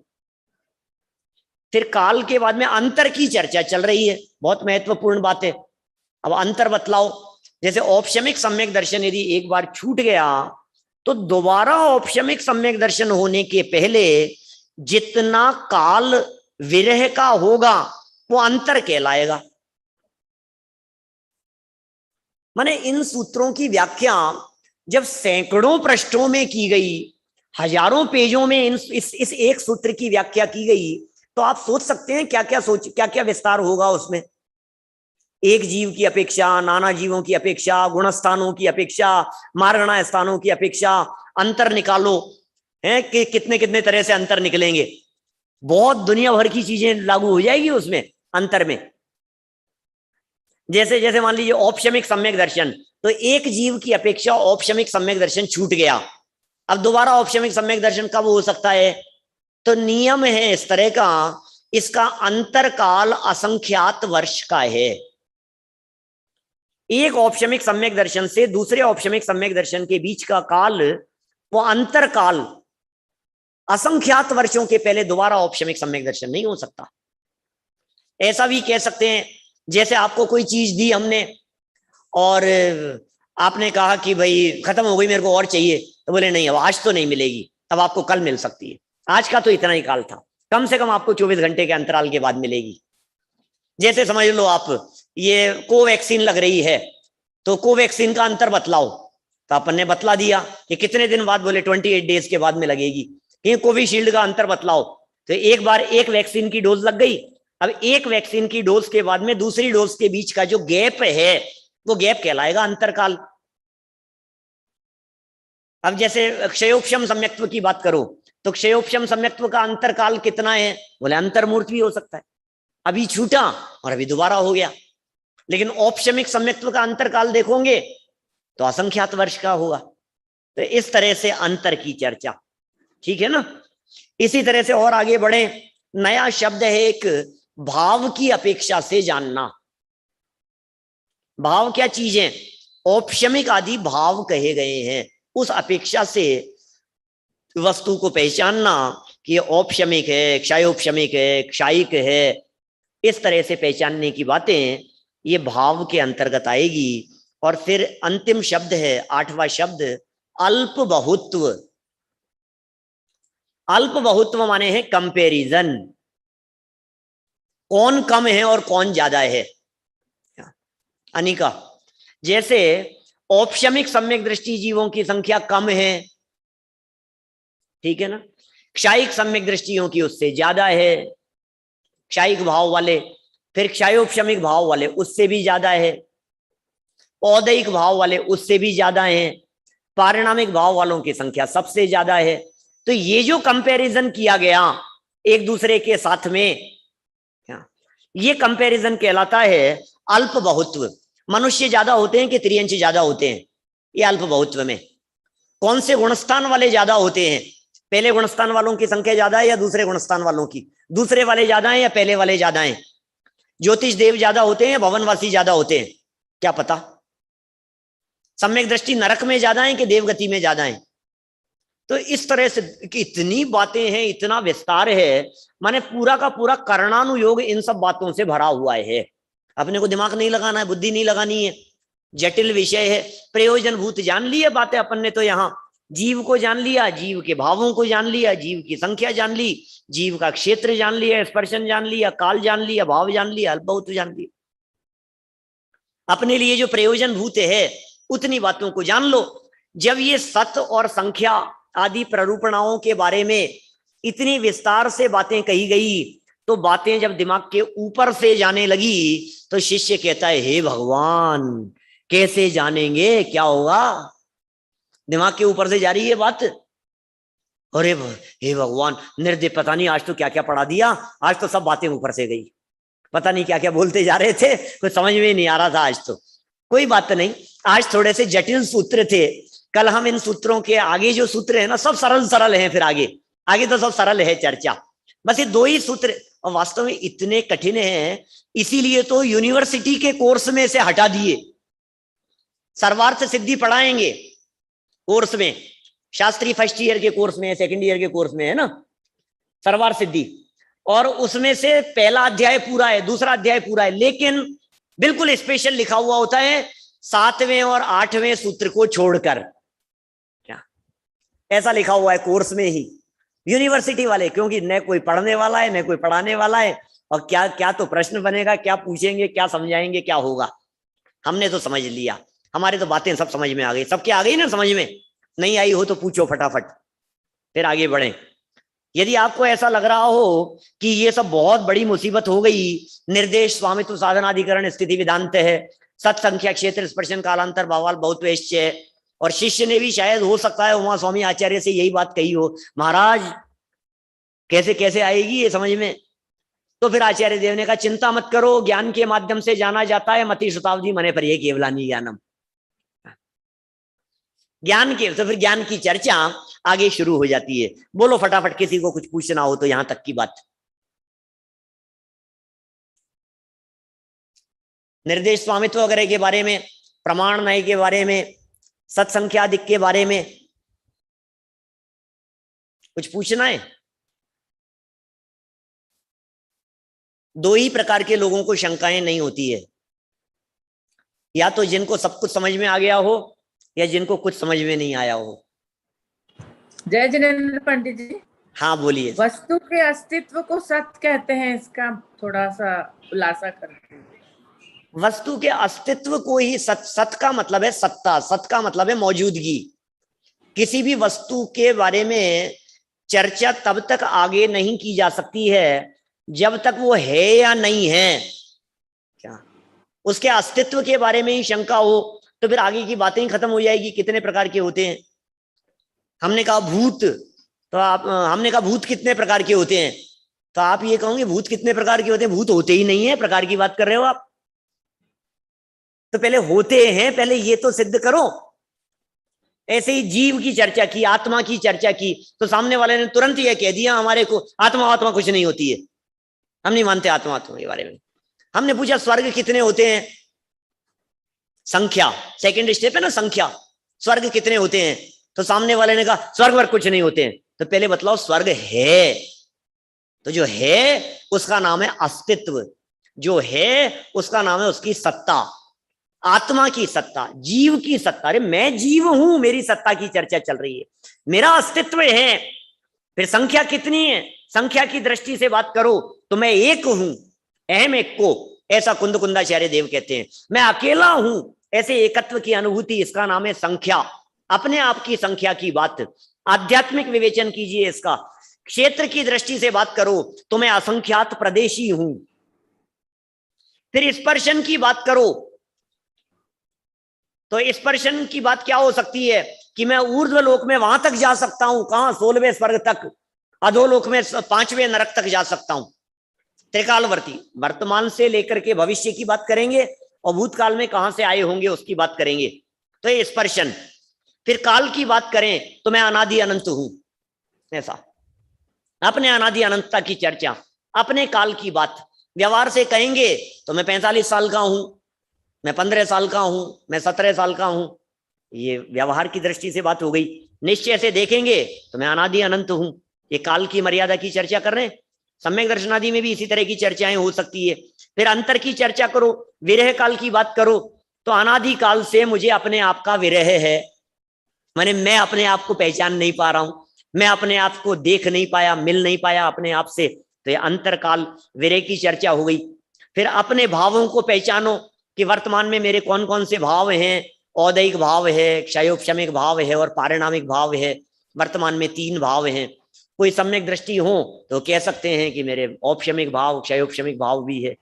फिर काल के बाद में अंतर की चर्चा चल रही है, बहुत महत्वपूर्ण बात है। अब अंतर बतलाओ, जैसे औपशमिक सम्यक दर्शन यदि एक बार छूट गया तो दोबारा औपशमिक सम्यक दर्शन होने के पहले जितना काल विरह का होगा वो अंतर कहलाएगा। माने इन सूत्रों की व्याख्या जब सैकड़ों पृष्ठों में की गई, हजारों पेजों में इस एक सूत्र की व्याख्या की गई, तो आप सोच सकते हैं क्या क्या विस्तार होगा उसमें। एक जीव की अपेक्षा, नाना जीवों की अपेक्षा, गुणस्थानों की अपेक्षा, मारणा स्थानों की अपेक्षा, अंतर निकालो है कि कितने कितने तरह से अंतर निकलेंगे, बहुत दुनिया भर की चीजें लागू हो जाएगी उसमें अंतर में। जैसे जैसे मान लीजिए औपशमिक सम्यक दर्शन, तो एक जीव की अपेक्षा औपशमिक सम्यक दर्शन छूट गया, अब दोबारा औपशमिक सम्यक दर्शन कब हो सकता है, तो नियम है इस तरह का, इसका अंतरकाल असंख्यात वर्ष का है। एक औपशमिक सम्यक दर्शन से दूसरे औपशमिक सम्यक दर्शन के बीच का काल, वो अंतरकाल असंख्यात वर्षों के पहले दोबारा औपशमिक सम्यक दर्शन नहीं हो सकता। ऐसा भी कह सकते हैं, जैसे आपको कोई चीज दी हमने और आपने कहा कि भाई खत्म हो गई, मेरे को और चाहिए, तो बोले नहीं अब आज तो नहीं मिलेगी, अब आपको कल मिल सकती है। आज का तो इतना ही काल था, कम से कम आपको 24 घंटे के अंतराल के बाद मिलेगी। जैसे समझ लो आप ये कोवैक्सीन लग रही है, तो कोवैक्सीन का अंतर बतलाओ, तो अपन ने बतला दिया कि कितने दिन बाद, बोले 28 डेज के बाद में लगेगी। कि कोविशील्ड का अंतर बतलाओ, तो एक बार एक वैक्सीन की डोज लग गई, अब एक वैक्सीन की डोज के बाद में दूसरी डोज के बीच का जो गैप है वो गैप कहलाएगा अंतरकाल। अब जैसे क्षयोपशम सम्यक्त्व की बात करो, तो क्षयोपशम सम्यक्त्व का अंतरकाल कितना है, बोले अंतर्मूर्त भी हो सकता है, अभी छूटा और अभी दोबारा हो गया। लेकिन औपशमिक सम्यक्त्व का अंतरकाल देखोगे तो असंख्यात वर्ष का होगा। तो इस तरह से अंतर की चर्चा, ठीक है ना। इसी तरह से और आगे बढ़े, नया शब्द है एक, भाव की अपेक्षा से जानना। भाव क्या चीज है, औपशमिक आदि भाव कहे गए हैं, उस अपेक्षा से वस्तु को पहचानना कि ये औपशमिक है, क्षयोपशमिक है, क्षायिक है, इस तरह से पहचानने की बातें ये भाव के अंतर्गत आएगी। और फिर अंतिम शब्द है, 8वां शब्द, अल्प बहुत्व। अल्प बहुत्व माने है कंपैरिजन, कौन कम है और कौन ज्यादा है। अनिका, जैसे औपशमिक सम्यक दृष्टि जीवों की संख्या कम है, ठीक है ना, क्षायिक सम्यक दृष्टियों की उससे ज्यादा है, क्षायिक भाव वाले, फिर क्षयोपशमिक भाव वाले उससे भी ज्यादा है, औदैहिक भाव वाले उससे भी ज्यादा हैं, पारिणामिक भाव वालों की संख्या सबसे ज्यादा है। तो ये जो कंपैरिजन किया गया एक दूसरे के साथ में, ये कंपैरिजन कहलाता है अल्प बहुत्व। मनुष्य ज्यादा होते हैं कि त्रियंश ज्यादा होते हैं, ये अल्प बहुत्व में। कौन से गुणस्थान वाले ज्यादा होते हैं, पहले गुणस्थान वालों की संख्या ज्यादा है या दूसरे गुणस्थान वालों की, दूसरे वाले ज्यादा हैं या पहले वाले ज्यादा हैं, ज्योतिष देव ज्यादा होते हैं या भवनवासी ज्यादा होते हैं, क्या पता। सम्यक दृष्टि नरक में ज्यादा है कि देवगति में ज्यादा है, तो इस तरह से कि इतनी बातें हैं, इतना विस्तार है, माने पूरा का पूरा कर्णानुयोग इन सब बातों से भरा हुआ है। अपने को दिमाग नहीं लगाना है, बुद्धि नहीं लगानी है, जटिल विषय है। प्रयोजन भूत जान लिया बातें अपन ने, तो यहाँ जीव को जान लिया, जीव के भावों को जान लिया, जीव की संख्या जान ली, जीव का क्षेत्र जान लिया, स्पर्शन जान लिया, काल जान लिया, भाव जान लिया, अल्पभूत जान लिया। अपने लिए जो प्रयोजन भूत है उतनी बातों को जान लो। जब ये सत और संख्या आदि प्ररूपणाओं के बारे में इतनी विस्तार से बातें कही गई, तो बातें जब दिमाग के ऊपर से जाने लगी तो शिष्य कहता है, हे भगवान कैसे जानेंगे, क्या होगा? दिमाग के ऊपर से जा रही है बात। अरे हे भगवान, निर्दय, पता नहीं आज तो क्या क्या पढ़ा दिया, आज तो सब बातें ऊपर से गई, पता नहीं क्या क्या बोलते जा रहे थे, कुछ समझ में नहीं आ रहा था आज तो। कोई बात नहीं, आज थोड़े से जटिल सूत्र थे, कल हम इन सूत्रों के आगे जो सूत्र है ना, सब सरल सरल हैं, फिर आगे आगे तो सब सरल है चर्चा। बस ये 2 ही सूत्र, और वास्तव में इतने कठिन हैं, इसीलिए तो यूनिवर्सिटी के कोर्स में से हटा दिए। सर्वार्थ सिद्धि पढ़ाएंगे कोर्स में, शास्त्री फर्स्ट ईयर के कोर्स में, सेकंड ईयर के कोर्स में है ना सर्वार्थ सिद्धि, और उसमें से पहला अध्याय पूरा है, दूसरा अध्याय पूरा है, लेकिन बिल्कुल स्पेशल लिखा हुआ होता है 7वें और 8वें सूत्र को छोड़कर। क्या ऐसा लिखा हुआ है कोर्स में ही, यूनिवर्सिटी वाले, क्योंकि न कोई पढ़ने वाला है न कोई पढ़ाने वाला है, और क्या क्या तो प्रश्न बनेगा, क्या पूछेंगे, क्या समझाएंगे, क्या होगा। हमने तो समझ लिया, हमारे तो बातें सब समझ में आ गई, सबके आ गई ना समझ में, नहीं आई हो तो पूछो फटाफट, फिर आगे बढ़े। यदि आपको ऐसा लग रहा हो कि ये सब बहुत बड़ी मुसीबत हो गई, निर्देश स्वामित्व साधनाधिकरण स्थिति विधांत है, सत्संख्या क्षेत्र स्पर्शन कालांतर भावाल बहुत है, और शिष्य ने भी शायद हो सकता है उमा स्वामी आचार्य से यही बात कही हो, महाराज कैसे कैसे आएगी ये समझ में। तो फिर आचार्य देव ने कहा, चिंता मत करो, ज्ञान के माध्यम से जाना जाता है, मति शताब्दी मने पर ये केवलानी ज्ञानम। ज्ञान के, तो फिर ज्ञान की चर्चा आगे शुरू हो जाती है। बोलो फटाफट, किसी को कुछ पूछना हो तो यहां तक की बात। निर्देश स्वामित्व वगैरह के बारे में, प्रमाण न्याय के बारे में, सत्संख्यादिक के बारे में कुछ पूछना है? 2 ही प्रकार के लोगों को शंकाएं नहीं होती है, या तो जिनको सब कुछ समझ में आ गया हो, या जिनको कुछ समझ में नहीं आया हो। जय जिनेन्द्र पंडित जी। हाँ बोलिए। वस्तु के अस्तित्व को सत्य कहते हैं, इसका थोड़ा सा खुलासा करते हैं। वस्तु के अस्तित्व को ही सत का मतलब है सत्ता, सत का मतलब है मौजूदगी। किसी भी वस्तु के बारे में चर्चा तब तक आगे नहीं की जा सकती है जब तक वो है या नहीं है। क्या उसके अस्तित्व के बारे में ही शंका हो तो फिर आगे की बातें ही खत्म हो जाएगी। कितने प्रकार के होते हैं? हमने कहा भूत, तो हमने कहा भूत कितने प्रकार के होते हैं, तो आप ये कहोगे भूत कितने प्रकार के होते हैं? भूत होते ही नहीं है, प्रकार की बात कर रहे हो आप। तो पहले होते हैं, पहले ये तो सिद्ध करो। ऐसे ही जीव की चर्चा की, आत्मा की चर्चा की, तो सामने वाले ने तुरंत ये कह दिया हमारे को आत्मा कुछ नहीं होती है, हम नहीं मानते आत्मा के बारे में। हमने पूछा स्वर्ग कितने होते हैं, संख्या, सेकंड स्टेप है ना संख्या, स्वर्ग कितने होते हैं, तो सामने वाले ने कहा स्वर्ग पर कुछ नहीं होते हैं। तो पहले बतलाओ स्वर्ग है, तो जो है उसका नाम है अस्तित्व, जो है उसका नाम है उसकी सत्ता, आत्मा की सत्ता, जीव की सत्ता। अरे मैं जीव हूं, मेरी सत्ता की चर्चा चल रही है, मेरा अस्तित्व है। फिर संख्या कितनी है, संख्या की दृष्टि से बात करो तो मैं एक हूं, अहम एक को, ऐसा कुंदाचार्य देव कहते हैं। मैं अकेला हूं, ऐसे एकत्व की अनुभूति, इसका नाम है संख्या। अपने आप की संख्या की बात, आध्यात्मिक विवेचन कीजिए इसका। क्षेत्र की दृष्टि से बात करो तो मैं असंख्यात प्रदेशी हूं। फिर स्पर्शन की बात करो तो स्पर्शन की बात क्या हो सकती है कि मैं ऊर्ध्व लोक में वहां तक जा सकता हूं, कहां, 16वें स्वर्ग तक, अधोलोक में 5वें नरक तक जा सकता हूं। त्रिकालवर्ती, वर्तमान से लेकर के भविष्य की बात करेंगे और भूतकाल में कहां से आए होंगे उसकी बात करेंगे, तो ये स्पर्शन। फिर काल की बात करें तो मैं अनादि अनंत हूं, ऐसा अपने अनादि अनंतता की चर्चा, अपने काल की बात। व्यवहार से कहेंगे तो मैं 45 साल का हूं, मैं 15 साल का हूं, मैं 17 साल का हूं, ये व्यवहार की दृष्टि से बात हो गई। निश्चय से देखेंगे तो मैं अनादि अनंत हूं। ये काल की मर्यादा की चर्चा कर रहे हैं। सम्यक दर्शनादि में भी इसी तरह की चर्चाएं हो सकती है। फिर अंतर की चर्चा करो, विरह काल की बात करो, तो अनादि काल से मुझे अपने आप का विरह है, माने मैं अपने आप को पहचान नहीं पा रहा हूं, मैं अपने आप को देख नहीं पाया, मिल नहीं पाया अपने आप से, तो ये अंतर काल विरह की चर्चा हो गई। फिर अपने भावों को पहचानो कि वर्तमान में मेरे कौन कौन से भाव हैं। औदैहिक भाव है, क्षयोपशमिक भाव है और पारिणामिक भाव है। वर्तमान में 3 भाव हैं। कोई सम्यक दृष्टि हो तो कह सकते हैं कि मेरे औपशमिक भाव, क्षयोपशमिक भाव भी है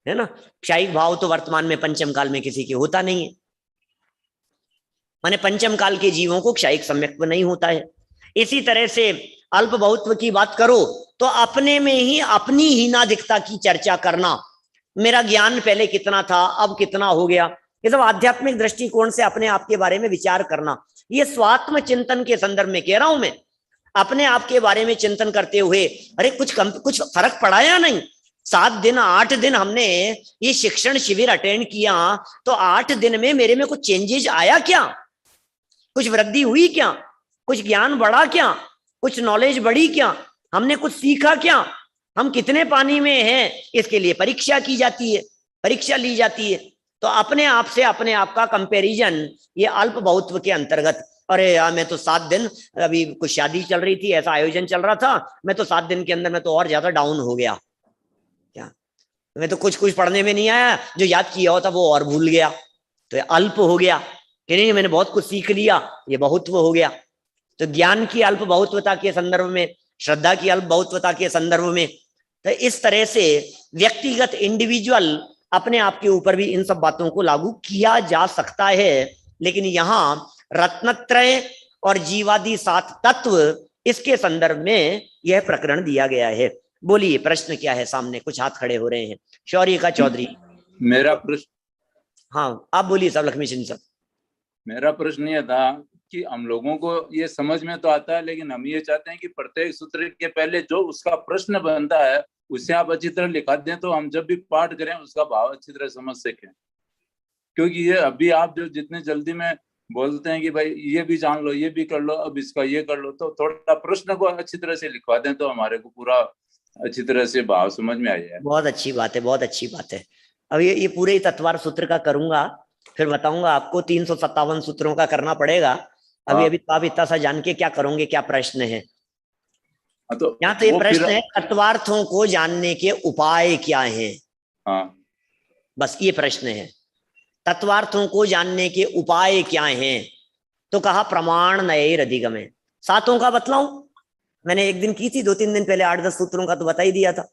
ना। क्षयिक भाव तो वर्तमान में पंचम काल में किसी के होता नहीं है, माने पंचम काल के जीवों को क्षयिक सम्यक्त्व नहीं होता है। इसी तरह से अल्प बहुत्व की बात करो तो अपने में ही अपनी हीनाधिकता की चर्चा करना। मेरा ज्ञान पहले कितना था, अब कितना हो गया, ये सब आध्यात्मिक दृष्टिकोण से अपने आप के बारे में विचार करना। ये स्वात्म चिंतन के संदर्भ में कह रहा हूं मैं। अपने आप के बारे में चिंतन करते हुए अरे कुछ फर्क पड़ा या नहीं। 7 दिन 8 दिन हमने ये शिक्षण शिविर अटेंड किया, तो 8 दिन में मेरे में कुछ चेंजेस आया क्या, कुछ वृद्धि हुई क्या, कुछ ज्ञान बढ़ा क्या, कुछ नॉलेज बढ़ी क्या, हमने कुछ सीखा क्या, हम कितने पानी में हैं, इसके लिए परीक्षा की जाती है, परीक्षा ली जाती है। तो अपने आप से अपने आप का कंपैरिजन ये अल्प बहुत्व के अंतर्गत। अरे यार मैं तो 7 दिन, अभी कुछ शादी चल रही थी, ऐसा आयोजन चल रहा था, मैं तो 7 दिन के अंदर मैं तो और ज्यादा डाउन हो गया, क्या मैं तो कुछ पढ़ने में नहीं आया, जो याद किया होता वो और भूल गया, तो ये अल्प हो गया। कि नहीं मैंने बहुत कुछ सीख लिया, ये बहुत्व हो गया। तो ज्ञान की अल्प बहुत्वता के संदर्भ में, श्रद्धा की अल्प बहुत्वता के संदर्भ में, तो इस तरह से व्यक्तिगत इंडिविजुअल अपने आप के ऊपर भी इन सब बातों को लागू किया जा सकता है। लेकिन यहाँ रत्नत्रय और जीवादि 7 तत्व, इसके संदर्भ में यह प्रकरण दिया गया है। बोलिए प्रश्न क्या है सामने, कुछ हाथ खड़े हो रहे हैं। शौर्य का चौधरी। मेरा प्रश्न, हाँ आप बोलिए सब, लक्ष्मी सिंह सब। मेरा प्रश्न ये था कि हम लोगों को ये समझ में तो आता है, लेकिन हम ये चाहते हैं कि प्रत्येक सूत्र के पहले जो उसका प्रश्न बनता है उसे आप अच्छी तरह लिखा दें, तो हम जब भी पाठ करें उसका भाव अच्छी तरह समझ सकें। क्योंकि ये अभी आप जो जितने जल्दी में बोलते हैं कि भाई ये भी जान लो, ये भी कर लो, अब इसका ये कर लो, तो थोड़ा प्रश्न को अच्छी तरह से लिखवा दें तो हमारे को पूरा अच्छी तरह से भाव समझ में आ जाए। बहुत अच्छी बात है, बहुत अच्छी बात है। अब ये पूरे तत्वार सूत्र का करूंगा, फिर बताऊंगा आपको। 357 सूत्रों का करना पड़ेगा। अभी तो आप इतना सा जान के क्या करोगे, क्या प्रश्न है तो यहाँ? तो ये प्रश्न है तत्वार्थों को जानने के उपाय क्या हैं। हाँ, बस ये प्रश्न है, तत्वार्थों को जानने के उपाय क्या हैं। तो कहा प्रमाण नये अधिगमे। 7 का बतलाऊं? मैंने एक दिन की थी, 2-3 दिन पहले 8-10 सूत्रों का तो बता ही दिया था।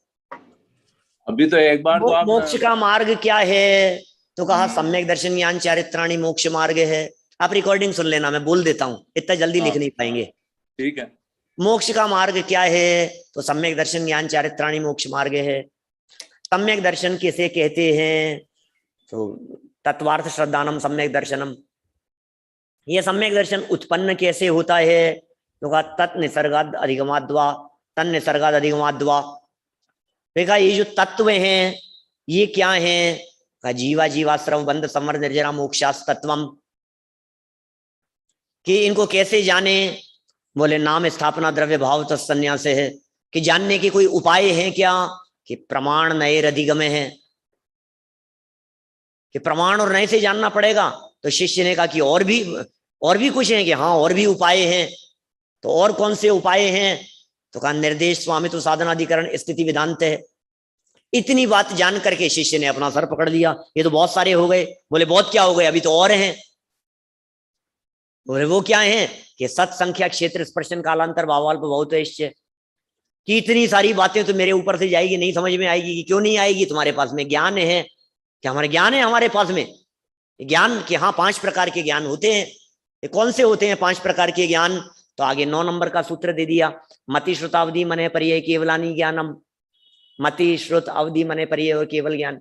अभी तो एक बार तो आप मोक्ष का मार्ग क्या है, तो कहा सम्यक दर्शन ज्ञान चारित्राणी मोक्ष मार्ग है। आप रिकॉर्डिंग सुन लेना, मैं बोल देता हूं, इतना जल्दी लिख नहीं पाएंगे। ठीक है। मोक्ष का मार्ग क्या है, तो सम्यक दर्शन ज्ञान चारित्राणी मोक्ष मार्ग है। सम्यक दर्शन किसे कहते हैं, तो तत्वार्थ श्रद्धानम सम्यक दर्शनम। ये सम्यक दर्शन उत्पन्न कैसे होता है, तो कहा तत् निसर्गाद अधिगमाद्वा, तन निसर्गाद अधिगमाद्वा। देखा ये जो तत्व हैं ये क्या हैं, कहा जीवा जीवाश्रव बंध समर निर्जरा मोक्षास तत्वम। कि इनको कैसे जाने, बोले नाम स्थापना द्रव्य भाव तत्सन्यास है। कि जानने के कोई उपाय हैं क्या, कि प्रमाण नए अधिगम है, कि प्रमाण और नए से जानना पड़ेगा। तो शिष्य ने कहा कि और भी कुछ है, कि हाँ और भी उपाय हैं। तो और कौन से उपाय हैं, तो कहा निर्देश स्वामित्व साधनाधिकरण स्थिति विधांत है। इतनी बात जान करके शिष्य ने अपना सर पकड़ लिया, ये तो बहुत सारे हो गए। बोले बहुत क्या हो गए, अभी तो और हैं। बोले वो क्या है, कि सत्संख्या क्षेत्र स्पर्शन कालांतर भावाल्प बहुत कि इतनी सारी बातें तो मेरे ऊपर से जाएगी, नहीं समझ में आएगी। कि क्यों नहीं आएगी, तुम्हारे पास में ज्ञान है। क्या हमारे ज्ञान है हमारे पास में ज्ञान? कि हाँ 5 प्रकार के ज्ञान होते हैं। ये कौन से होते हैं 5 प्रकार के ज्ञान, तो आगे 9 नंबर का सूत्र दे दिया। मति श्रुतावधि मने पर्याय केवलानी ज्ञानम। मति श्रुत अवधि मने पर्याय और केवल ज्ञान।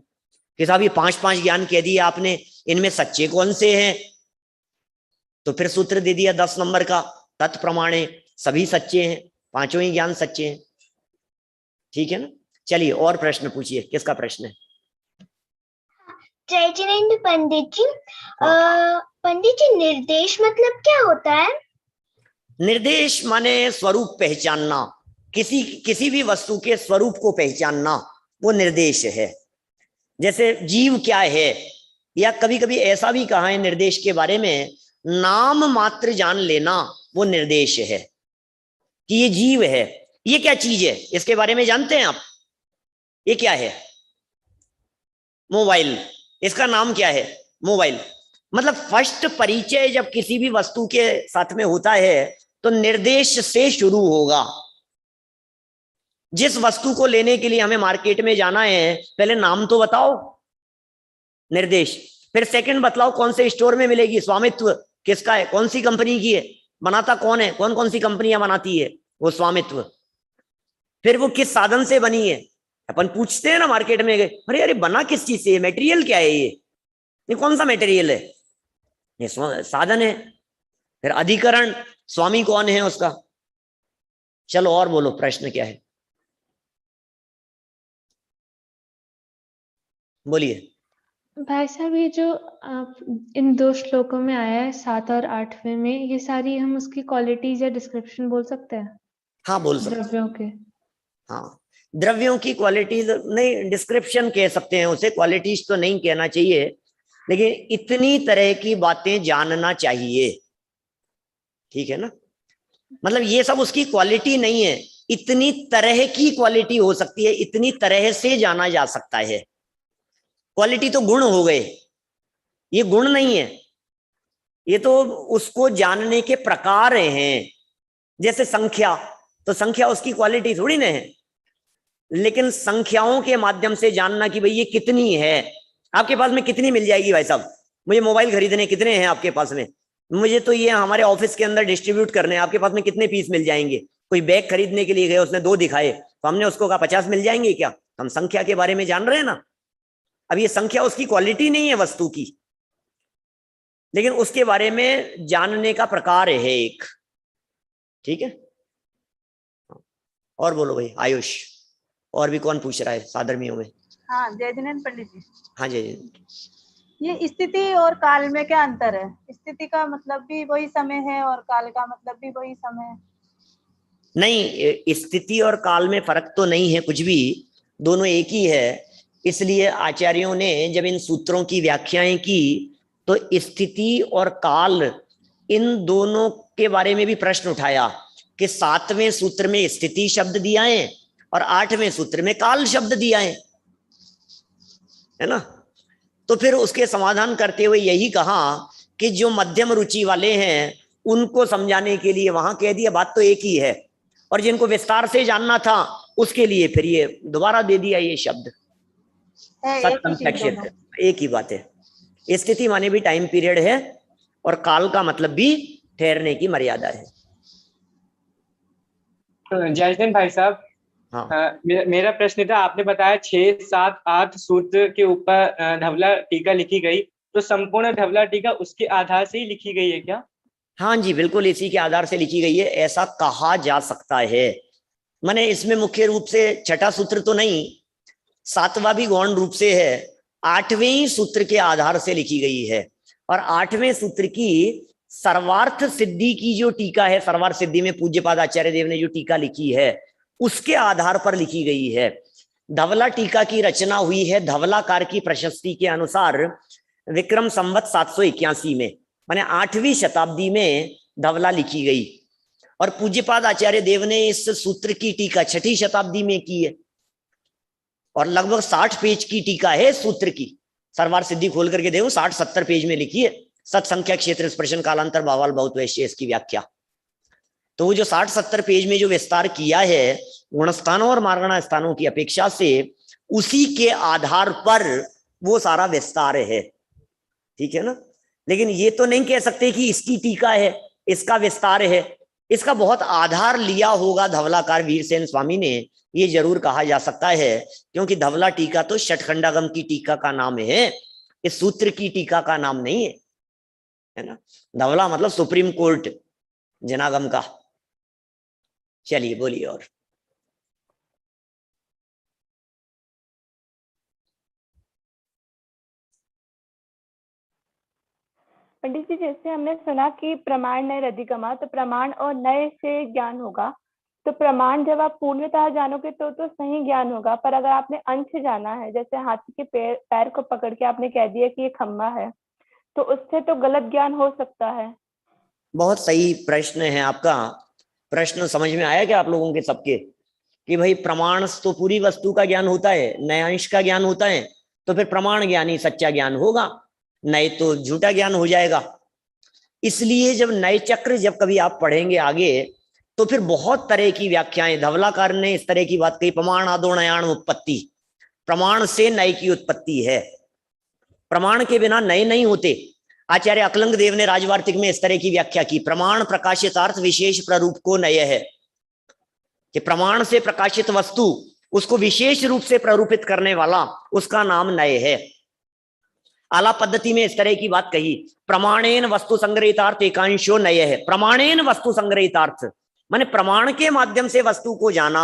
कि साहब ये 5 ज्ञान कह दिए आपने, इनमें सच्चे कौन से हैं? तो फिर सूत्र दे दिया 10 नंबर का, तत्प्रमाणे सभी सच्चे हैं, 5 ही ज्ञान सच्चे हैं। ठीक है ना। चलिए और प्रश्न पूछिए, किसका प्रश्न है? जय जिनेन्द्र पंडित जी। पंडित जी निर्देश मतलब क्या होता है? निर्देश माने स्वरूप पहचानना, किसी भी वस्तु के स्वरूप को पहचानना, वो निर्देश है। जैसे जीव क्या है, या कभी कभी ऐसा भी कहा है निर्देश के बारे में, नाम मात्र जान लेना वो निर्देश है कि ये जीव है। ये क्या चीज है, इसके बारे में जानते हैं आप? ये क्या है? मोबाइल। इसका नाम क्या है? मोबाइल। मतलब फर्स्ट परिचय जब किसी भी वस्तु के साथ में होता है तो निर्देश से शुरू होगा। जिस वस्तु को लेने के लिए हमें मार्केट में जाना है, पहले नाम तो बताओ, निर्देश। फिर सेकंड बतलाओ कौन से स्टोर में मिलेगी, स्वामित्व किसका है, कौन सी कंपनी की है, बनाता कौन है, कौन कौन सी कंपनियां बनाती है, वो स्वामित्व। फिर वो किस साधन से बनी है, अपन पूछते हैं ना मार्केट में गए, अरे अरे बना किस चीज से, मटेरियल क्या है, ये कौन सा मटेरियल है, ये साधन है। फिर अधिकरण, स्वामी कौन है उसका। चलो और बोलो, प्रश्न क्या है, बोलिए। भाई साहब, ये जो आप इन 2 श्लोकों में आया है 7 और 8वें में, ये सारी हम उसकी क्वालिटीज या डिस्क्रिप्शन बोल सकते हैं हाँ बोल सकते हैं। द्रव्यों के? हाँ, द्रव्यों की क्वालिटीज नहीं, डिस्क्रिप्शन कह सकते हैं उसे, क्वालिटीज तो नहीं कहना चाहिए, लेकिन इतनी तरह की बातें जानना चाहिए, ठीक है ना। मतलब ये सब उसकी क्वालिटी नहीं है, इतनी तरह की क्वालिटी हो सकती है, इतनी तरह से जाना जा सकता है। क्वालिटी तो गुण हो गए, ये गुण नहीं है, ये तो उसको जानने के प्रकार हैं। जैसे संख्या, तो संख्या उसकी क्वालिटी थोड़ी ना है, लेकिन संख्याओं के माध्यम से जानना कि भाई ये कितनी है। आपके पास में कितनी मिल जाएगी भाई साहब, मुझे मोबाइल खरीदने, कितने हैं आपके पास में, मुझे तो ये हमारे ऑफिस के अंदर डिस्ट्रीब्यूट करने, आपके पास में कितने पीस मिल जाएंगे। कोई बैग खरीदने के लिए गए, उसने 2 दिखाए, तो हमने उसको कहा 50 मिल जाएंगे क्या, हम संख्या के बारे में जान रहे हैं ना। अब ये संख्या उसकी क्वालिटी नहीं है वस्तु की, लेकिन उसके बारे में जानने का प्रकार है एक, ठीक है। और बोलो भाई आयुष, और भी कौन पूछ रहा है साधर्मियों में? हाँ, जय जिनेन्द्र पंडित जी। हाँ जी। ये स्थिति और काल में क्या अंतर है? स्थिति का मतलब भी वही समय है और काल का मतलब भी वही समय है? नहीं, स्थिति और काल में फर्क तो नहीं है कुछ भी, दोनों एक ही है। इसलिए आचार्यों ने जब इन सूत्रों की व्याख्याएं की तो स्थिति और काल, इन दोनों के बारे में भी प्रश्न उठाया कि 7वें सूत्र में स्थिति शब्द दिया है और 8वें सूत्र में काल शब्द दिया है ना। तो फिर उसके समाधान करते हुए यही कहा कि जो मध्यम रुचि वाले हैं उनको समझाने के लिए वहां कह दिया, बात तो एक ही है, और जिनको विस्तार से जानना था उसके लिए फिर ये दोबारा दे दिया ये शब्द। एक ही बात है। स्थिति माने भी टाइम पीरियड है और काल का मतलब भी ठहरने की मर्यादा है। जयचंद भाई साहब, हाँ। मेरा प्रश्न था, आपने बताया 6, 7, 8 सूत्र के ऊपर धवला टीका लिखी गई, तो संपूर्ण धवला टीका उसके आधार से ही लिखी गई है क्या? हाँ जी, बिल्कुल इसी के आधार से लिखी गई है, ऐसा कहा जा सकता है। माने इसमें मुख्य रूप से 6ठा सूत्र तो नहीं, 7वां भी गौण रूप से है, 8वें सूत्र के आधार से लिखी गई है। और 8वें सूत्र की सर्वार्थ सिद्धि की जो टीका है, सर्वार्थ सिद्धि में पूज्यपाद आचार्य देव ने जो टीका लिखी है उसके आधार पर लिखी गई है। धवला टीका की रचना हुई है धवलाकार की प्रशस्ति के अनुसार विक्रम संवत 781 में, माने 8वीं शताब्दी में धवला लिखी गई। और पूज्यपाद आचार्य देव ने इस सूत्र की टीका 6ठी शताब्दी में की है, और लगभग 60 पेज की टीका है सूत्र की। सर्वार्थ सिद्धि खोल करके देखो, 60-70 पेज में लिखी है। सत्संख्या क्षेत्र स्पर्शन कालांतर भावाल बहुत वैश्य इसकी व्याख्या। तो वो जो 60-70 पेज में जो विस्तार किया है गुणस्थानों और मार्गणा स्थानों की अपेक्षा से, उसी के आधार पर वो सारा विस्तार है, ठीक है ना। लेकिन ये तो नहीं कह सकते कि इसकी टीका है, इसका विस्तार है, इसका बहुत आधार लिया होगा धवलाकार वीरसेन स्वामी ने, ये जरूर कहा जा सकता है। क्योंकि धवला टीका तो षटखंडागम की टीका का नाम है, इस सूत्र की टीका का नाम नहीं है ना। धवला मतलब सुप्रीम कोर्ट जनागम का। चलिए बोलिए। और पंडित जी, जैसे हमने सुना कि प्रमाण नए अधिगमा, तो प्रमाण और नए से ज्ञान होगा। तो प्रमाण जब आप पूर्णतः जानोगे तो सही ज्ञान होगा, पर अगर आपने अंश जाना है, जैसे हाथी के पैर को पकड़ के आपने कह दिया कि ये खम्मा है, तो उससे तो गलत ज्ञान हो सकता है। बहुत सही प्रश्न है आपका। प्रश्न समझ में आया क्या आप लोगों के सबके, कि भाई प्रमाण तो पूरी वस्तु का ज्ञान होता है, नए अंश का ज्ञान होता है, तो फिर प्रमाण ज्ञान ही सच्चा ज्ञान होगा, नए तो झूठा ज्ञान हो जाएगा। इसलिए जब नए चक्र जब कभी आप पढ़ेंगे आगे, तो फिर बहुत तरह की व्याख्याएं, धवलाकार ने इस तरह की बात कही, प्रमाण आदो नयाण उत्पत्ति, प्रमाण से नए की उत्पत्ति है, प्रमाण के बिना नए नहीं होते। आचार्य अकलंग देव ने राजवार्तिक में इस तरह की व्याख्या की, प्रमाण प्रकाशितार्थ विशेष प्ररूप को नय है, कि प्रमाण से प्रकाशित वस्तु उसको विशेष रूप से प्ररूपित करने वाला, उसका नाम नय है। आला पद्धति में इस तरह की बात कही, प्रमाणेन वस्तु संग्रहितार्थ एकांशो नय है। प्रमाणेन वस्तु संग्रहितार्थ माने प्रमाण के माध्यम से वस्तु को जाना,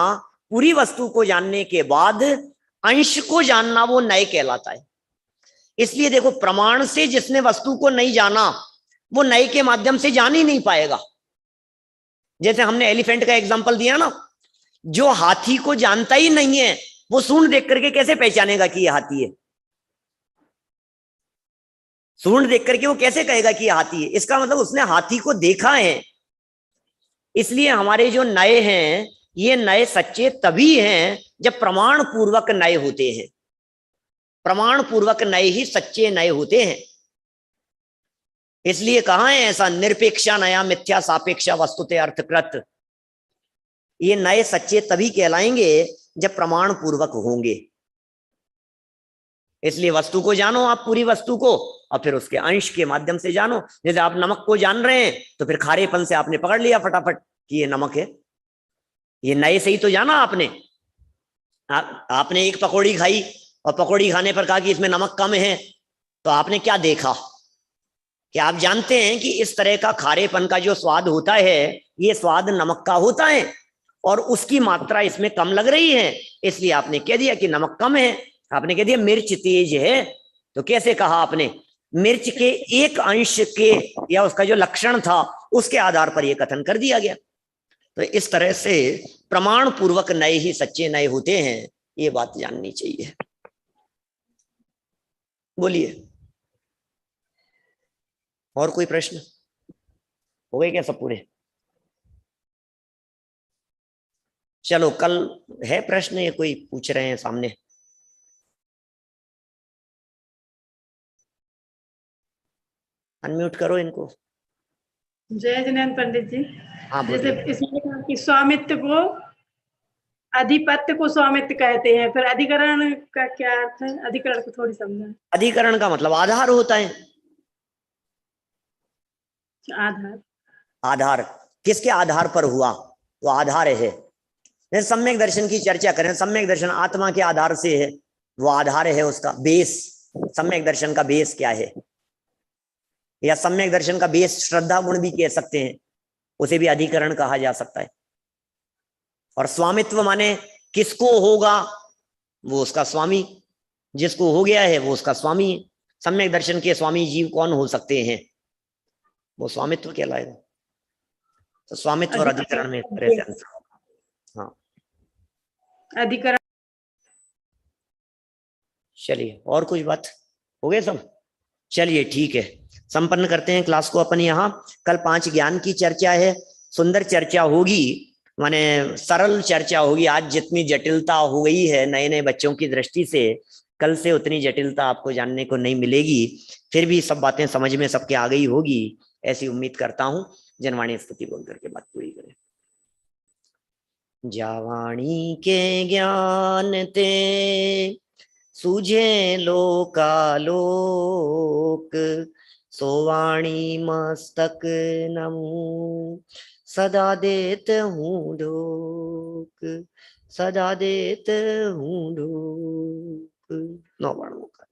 पूरी वस्तु को जानने के बाद अंश को जानना, वो नय कहलाता है। इसलिए देखो, प्रमाण से जिसने वस्तु को नहीं जाना, वो नए के माध्यम से जान ही नहीं पाएगा। जैसे हमने एलिफेंट का एग्जांपल दिया ना, जो हाथी को जानता ही नहीं है, वो सूंड देख करके कैसे पहचानेगा कि ये हाथी है? सूंड देख करके वो कैसे कहेगा कि ये हाथी है? इसका मतलब उसने हाथी को देखा है। इसलिए हमारे जो नए हैं, ये नए सच्चे तभी हैं जब प्रमाण पूर्वक नए होते हैं। प्रमाण पूर्वक नए ही सच्चे नए होते हैं। इसलिए कहा है ऐसा, निरपेक्षा नया मिथ्या सापेक्षा वस्तुते अर्थकृत। ये नए सच्चे तभी कहलाएंगे जब प्रमाण पूर्वक होंगे। इसलिए वस्तु को जानो आप, पूरी वस्तु को, और फिर उसके अंश के माध्यम से जानो। जैसे आप नमक को जान रहे हैं, तो फिर खारेपन से आपने पकड़ लिया फटाफट कि ये नमक है। ये नए से ही तो जाना आपने। आपने एक पकौड़ी खाई और पकौड़ी खाने पर कहा कि इसमें नमक कम है, तो आपने क्या देखा? कि आप जानते हैं कि इस तरह का खारेपन का जो स्वाद होता है, ये स्वाद नमक का होता है और उसकी मात्रा इसमें कम लग रही है, इसलिए आपने कह दिया कि नमक कम है। आपने कह दिया मिर्च तेज है, तो कैसे कहा आपने? मिर्च के एक अंश के या उसका जो लक्षण था उसके आधार पर यह कथन कर दिया गया। तो इस तरह से प्रमाण पूर्वक नए ही सच्चे नए होते हैं, ये बात जाननी चाहिए। बोलिए, और कोई प्रश्न? हो गए क्या सब पूरे? चलो, कल है प्रश्न, ये कोई पूछ रहे हैं सामने? अनम्यूट करो इनको। जय जिनेन्द्र पंडित जी। हाँ, जैसे बोलिए। इसमें कहा कि स्वामित्व को, अधिपत्य को स्वामित्व कहते हैं, फिर अधिकरण का क्या अर्थ है? अधिकरण को थोड़ी समझा। अधिकरण का मतलब आधार होता है। आधार। आधार किसके आधार पर हुआ? वो आधार है। जैसे सम्यक दर्शन की चर्चा करें, सम्यक दर्शन आत्मा के आधार से है, वो आधार है उसका बेस। सम्यक दर्शन का बेस क्या है? या सम्यक दर्शन का बेस श्रद्धा गुण भी कह सकते हैं, उसे भी अधिकरण कहा जा सकता है। और स्वामित्व माने किसको होगा, वो उसका स्वामी, जिसको हो गया है वो उसका स्वामी है। सम्यक दर्शन के स्वामी जीव कौन हो सकते हैं? वो स्वामित्व कहलाएगा। तो स्वामित्व और अधिकरण में तरह से अंतर होगा। हाँ, अधिकरण। चलिए, और कुछ बात? हो गए सब? चलिए ठीक है, संपन्न करते हैं क्लास को अपन यहाँ। कल 5 ज्ञान की चर्चा है, सुंदर चर्चा होगी, माने सरल चर्चा होगी। आज जितनी जटिलता हो गई है नए नए बच्चों की दृष्टि से, कल से उतनी जटिलता आपको जानने को नहीं मिलेगी। फिर भी सब बातें समझ में सबके आ गई होगी, ऐसी उम्मीद करता हूं। जनवाणी स्तुति बोल करके बात पूरी करें। जावाणी के ज्ञान ते सूझे लोकालोक, सोवाणी मस्तक नमू सदा देत हूँ ढोक, सदा देत हूँ ढोक। 9 बाणों का